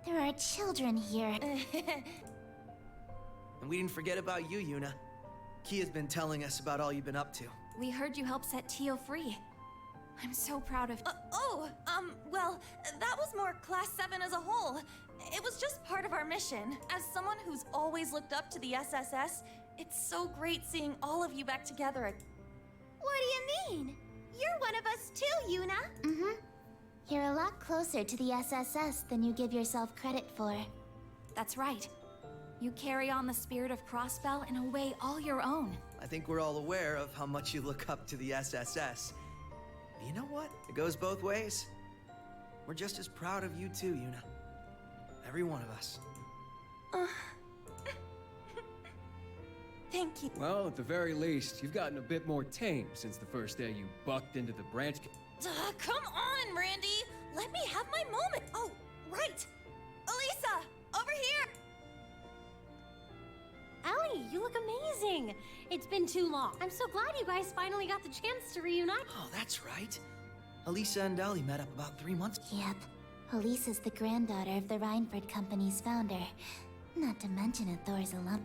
There are children here. And we didn't forget about you, Yuna. Kia's been telling us about all you've been up to. We heard you helped set Tio free. I'm so proud of. Well, that was more Class 7 as a whole. It was just part of our mission. As someone who's always looked up to the SSS, it's so great seeing all of you back together. What do you mean? You're one of us too, Yuna. Mm-hmm. You're a lot closer to the SSS than you give yourself credit for. That's right. You carry on the spirit of Crossbell in a way all your own. I think we're all aware of how much you look up to the SSS. But you know what? It goes both ways. We're just as proud of you too, Yuna. Every one of us. Thank you. Well, at the very least, you've gotten a bit more tame since the first day you bucked into the branch. Come on, Randy! Let me have my moment! Oh, right! Elisa! Over here! Allie, you look amazing! It's been too long. I'm so glad you guys finally got the chance to reunite. Oh, that's right. Elisa and Ellie met up about 3 months. Yep. Elisa's the granddaughter of the Rhineford Company's founder. Not to mention a Thor's alum.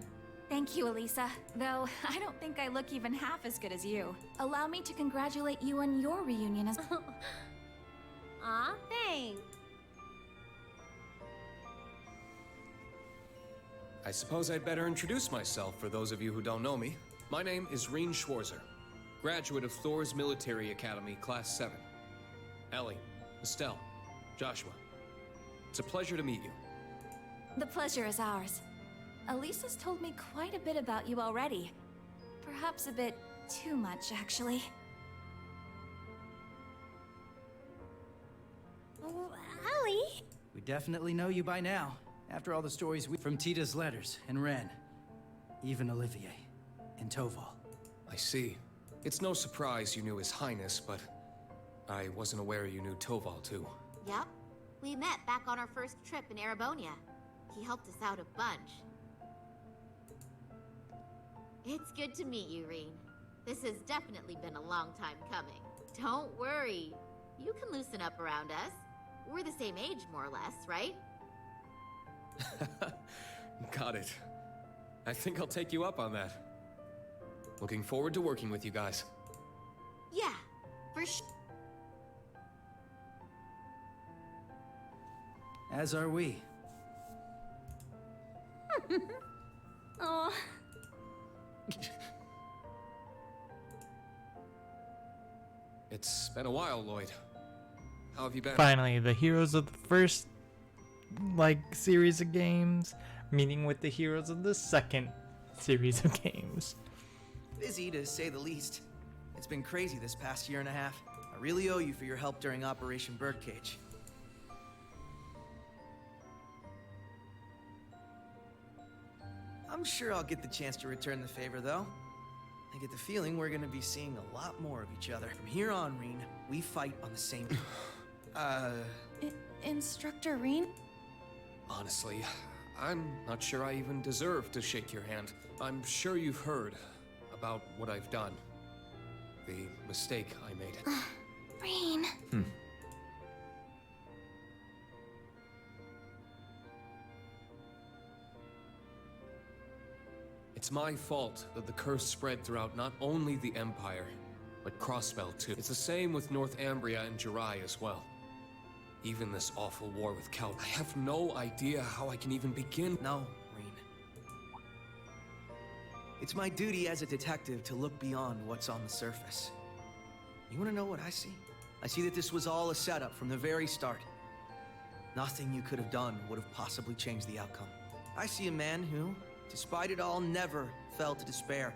Thank you, Elisa. Though, I don't think I look even half as good as you. Allow me to congratulate you on your reunion as- Aw, thanks. I suppose I'd better introduce myself for those of you who don't know me. My name is Reen Schwarzer, graduate of Thor's Military Academy, Class 7. Ellie, Estelle, Joshua. It's a pleasure to meet you. The pleasure is ours. Elisa's told me quite a bit about you already. Perhaps a bit too much, actually. Oh, Allie? We definitely know you by now. After all the stories from Tita's letters and Ren. Even Olivier and Toval. I see. It's no surprise you knew His Highness, but I wasn't aware you knew Toval too. Yep. We met back on our first trip in Erebonia. He helped us out a bunch. It's good to meet you, Reen. This has definitely been a long time coming. Don't worry. You can loosen up around us. We're the same age, more or less, right? Got it. I think I'll take you up on that. Looking forward to working with you guys. Yeah, for sure. As are we. Oh. It's been a while, Lloyd. How have you been? Finally, the heroes of the first, series of games meeting with the heroes of the second series of games. Busy, to say the least. It's been crazy this past year and a half. I really owe you for your help during Operation Birdcage. I'm sure I'll get the chance to return the favor, though. I get the feeling we're gonna be seeing a lot more of each other. From here on, Reen, we fight on the same... Instructor Reen? Honestly, I'm not sure I even deserve to shake your hand. I'm sure you've heard about what I've done. The mistake I made. Reen. It's my fault that the curse spread throughout not only the Empire, but Crossbell too. It's the same with North Ambria and Jirai as well. Even this awful war with Cal. I have no idea how I can even begin. No, Reen. It's my duty as a detective to look beyond what's on the surface. You want to know what I see? I see that this was all a setup from the very start. Nothing you could have done would have possibly changed the outcome. I see a man who, despite it all, never fell to despair.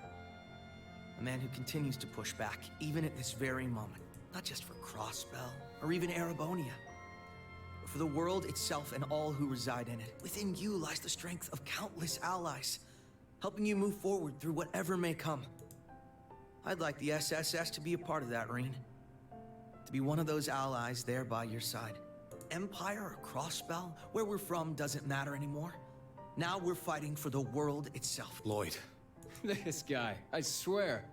A man who continues to push back, even at this very moment. Not just for Crossbell, or even Erebonia, but for the world itself and all who reside in it. Within you lies the strength of countless allies, helping you move forward through whatever may come. I'd like the SSS to be a part of that, Rean. To be one of those allies there by your side. Empire or Crossbell, where we're from doesn't matter anymore. Now we're fighting for the world itself. Lloyd. This guy, I swear.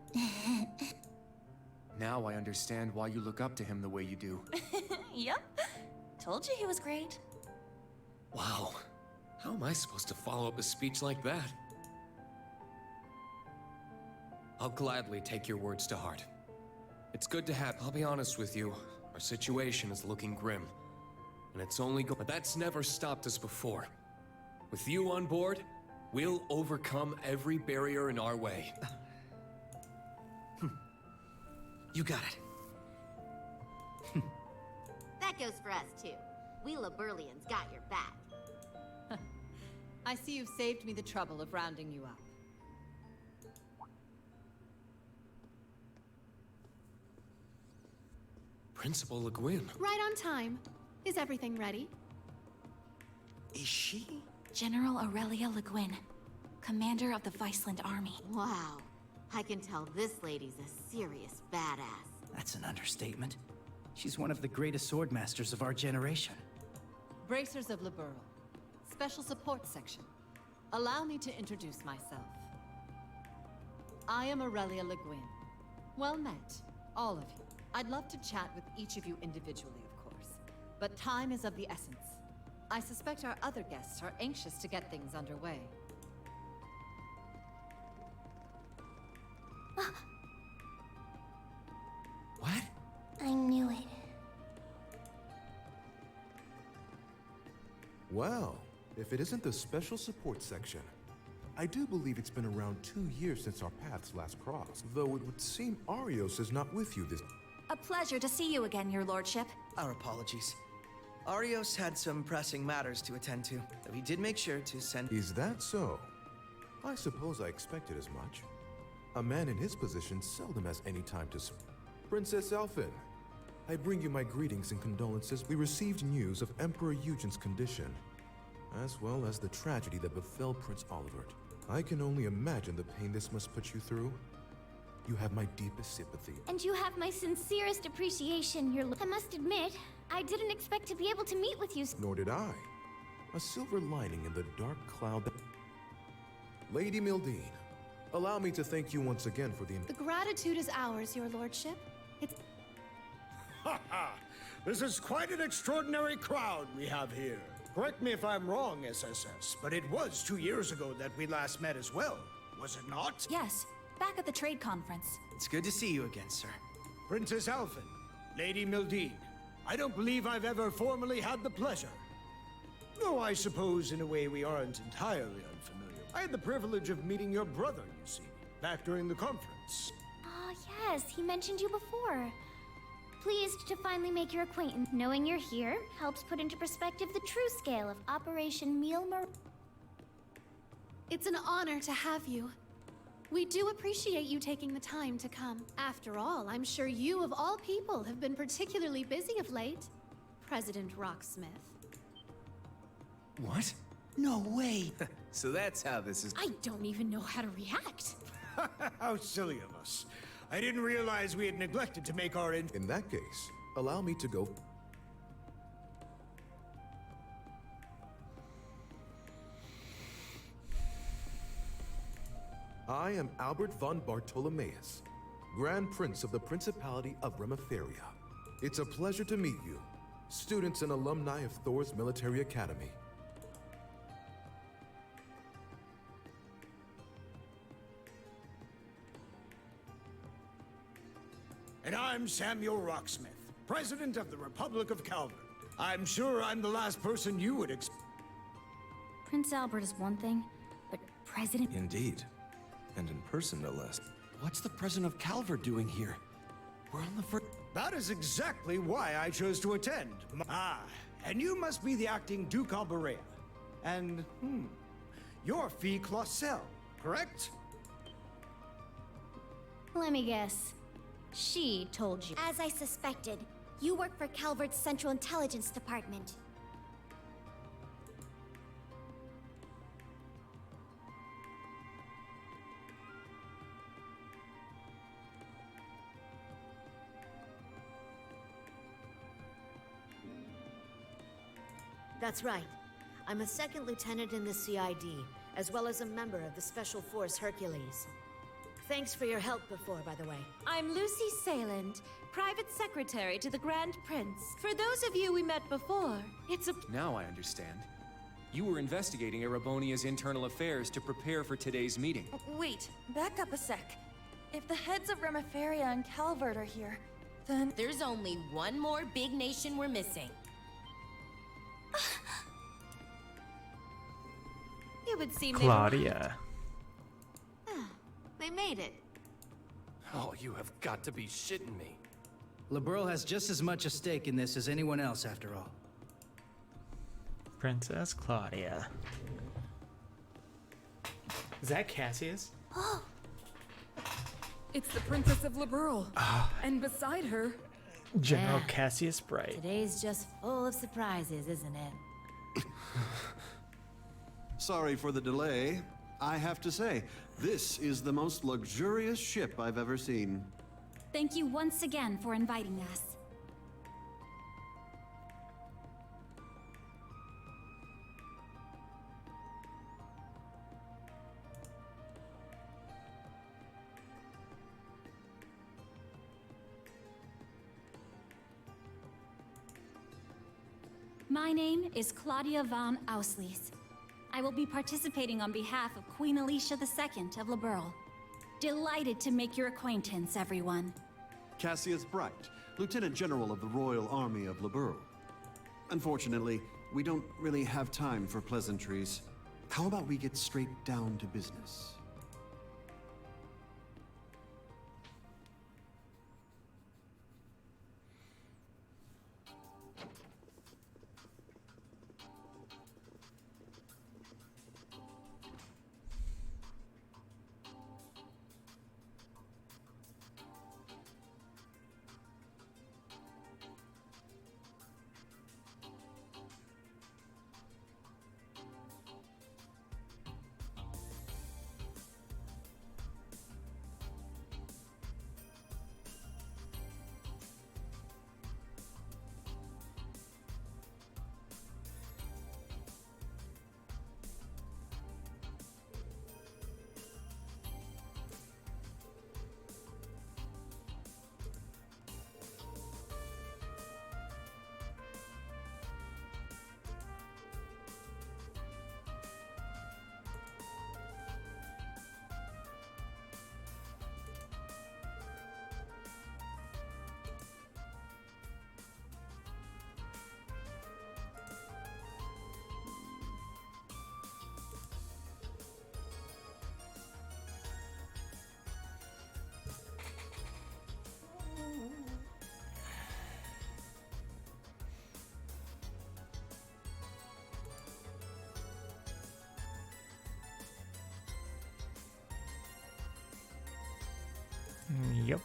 Now I understand why you look up to him the way you do. Yep. Told you he was great. Wow. How am I supposed to follow up a speech like that? I'll gladly take your words to heart. It's good to have. I'll be honest with you. Our situation is looking grim. And it's only but that's never stopped us before. With you on board, we'll overcome every barrier in our way. You got it. That goes for us, too. We Laburlians got your back. I see you've saved me the trouble of rounding you up. Principal Le Guin. Right on time. Is everything ready? Is she? General Aurelia Le Guin, commander of the Viceland Army. Wow. I can tell this lady's a serious badass. That's an understatement. She's one of the greatest swordmasters of our generation. Bracers of Liberl. Special Support Section. Allow me to introduce myself. I am Aurelia Le Guin. Well met, all of you. I'd love to chat with each of you individually, of course. But time is of the essence. I suspect our other guests are anxious to get things underway. What? I knew it. Well, if it isn't the special support section, I do believe it's been around 2 years since our paths last crossed, though it would seem Arios is not with you this... A pleasure to see you again, your lordship. Our apologies. Arios had some pressing matters to attend to, though he did make sure to send... Is that so? I suppose I expected as much. A man in his position seldom has any time to... Princess Elphin, I bring you my greetings and condolences. We received news of Emperor Eugen's condition, as well as the tragedy that befell Prince Olivert. I can only imagine the pain this must put you through. You have my deepest sympathy. And you have my sincerest appreciation, your I must admit, I didn't expect to be able to meet with you. Nor did I. A silver lining in the dark cloud that... Lady Mildine, allow me to thank you once again for the... The gratitude is ours, your lordship. It's... Ha ha! This is quite an extraordinary crowd we have here. Correct me if I'm wrong, SSS, but it was 2 years ago that we last met as well, was it not? Yes, back at the trade conference. It's good to see you again, sir. Princess Alphen, Lady Mildine, I don't believe I've ever formally had the pleasure. Though I suppose in a way we aren't entirely unfamiliar. I had the privilege of meeting your brother, you see, back during the conference. Ah, yes, he mentioned you before. Pleased to finally make your acquaintance. Knowing you're here helps put into perspective the true scale of Operation Mealmer. It's an honor to have you. We do appreciate you taking the time to come. After all, I'm sure you of all people have been particularly busy of late. President Rocksmith. What? No way! So that's how this is... I don't even know how to react. How silly of us. I didn't realize we had neglected to make our In that case, allow me to go... I am Albert von Bartolomeus, Grand Prince of the Principality of Remiferia. It's a pleasure to meet you, students and alumni of Thor's Military Academy. And I'm Samuel Rocksmith, President of the Republic of Calvin. I'm sure I'm the last person you would expect. Prince Albert is one thing, but President... Indeed. And in person, no less. What's the President of Calvert doing here? We're on the first... That is exactly why I chose to attend. And you must be the acting Duke Alberea. And, you're Fee Clausel, correct? Let me guess. She told you. As I suspected, you work for Calvert's Central Intelligence Department. That's right. I'm a second lieutenant in the CID, as well as a member of the Special Force Hercules. Thanks for your help before, by the way. I'm Lucy Sayland, private secretary to the Grand Prince. For those of you we met before, it's a... Now I understand. You were investigating Erebonia's internal affairs to prepare for today's meeting. Wait, back up a sec. If the heads of Remiferia and Calvert are here, then... There's only one more big nation we're missing. It would seem Claudia. They made it. Oh, you have got to be shitting me. Liberl has just as much a stake in this as anyone else, after all. Princess Claudia. Is that Cassius? It's the Princess of Liberl. And beside her... General Cassius Bright. Today's just full of surprises, isn't it? Sorry for the delay. I have to say, this is the most luxurious ship I've ever seen. Thank you once again for inviting us. My name is Claudia von Auslies. I will be participating on behalf of Queen Alicia II of Liberl. Delighted to make your acquaintance, everyone. Cassius Bright, Lieutenant General of the Royal Army of Liberl. Unfortunately, we don't really have time for pleasantries. How about we get straight down to business? Yep.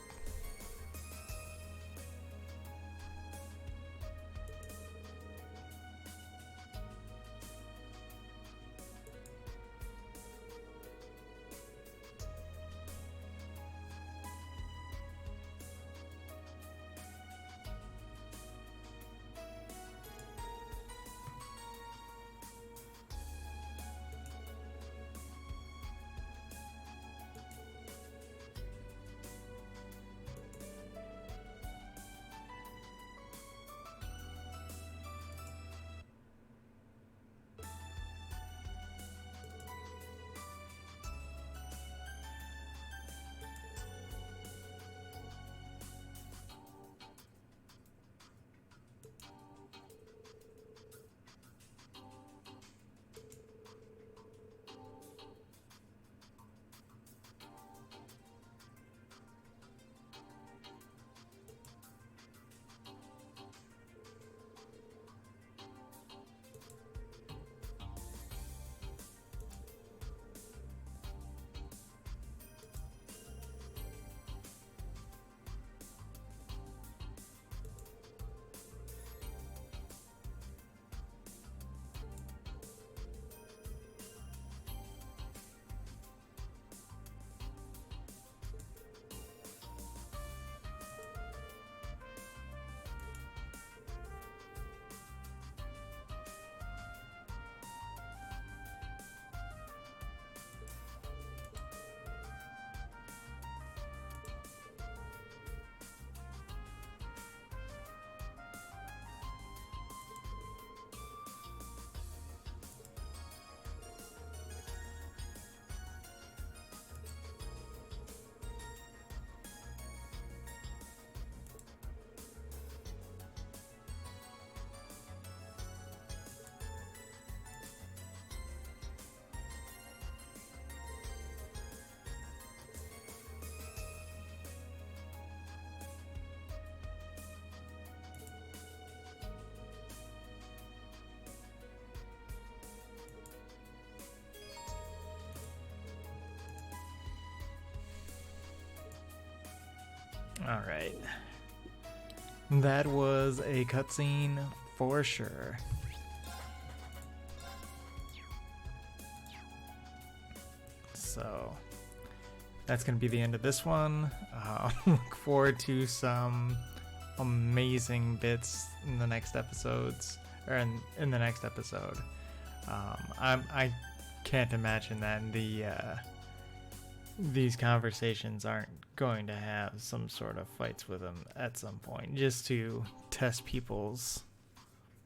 All right. That was a cutscene for sure. So that's going to be the end of this one. Look forward to some amazing bits in the next episodes, or in the next episode. I can't imagine that these conversations aren't going to have some sort of fights with them at some point, just to test people's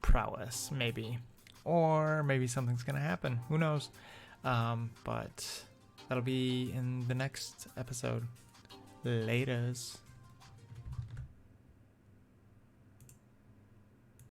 prowess, maybe. Or maybe something's going to happen. Who knows? But that'll be in the next episode. Laters.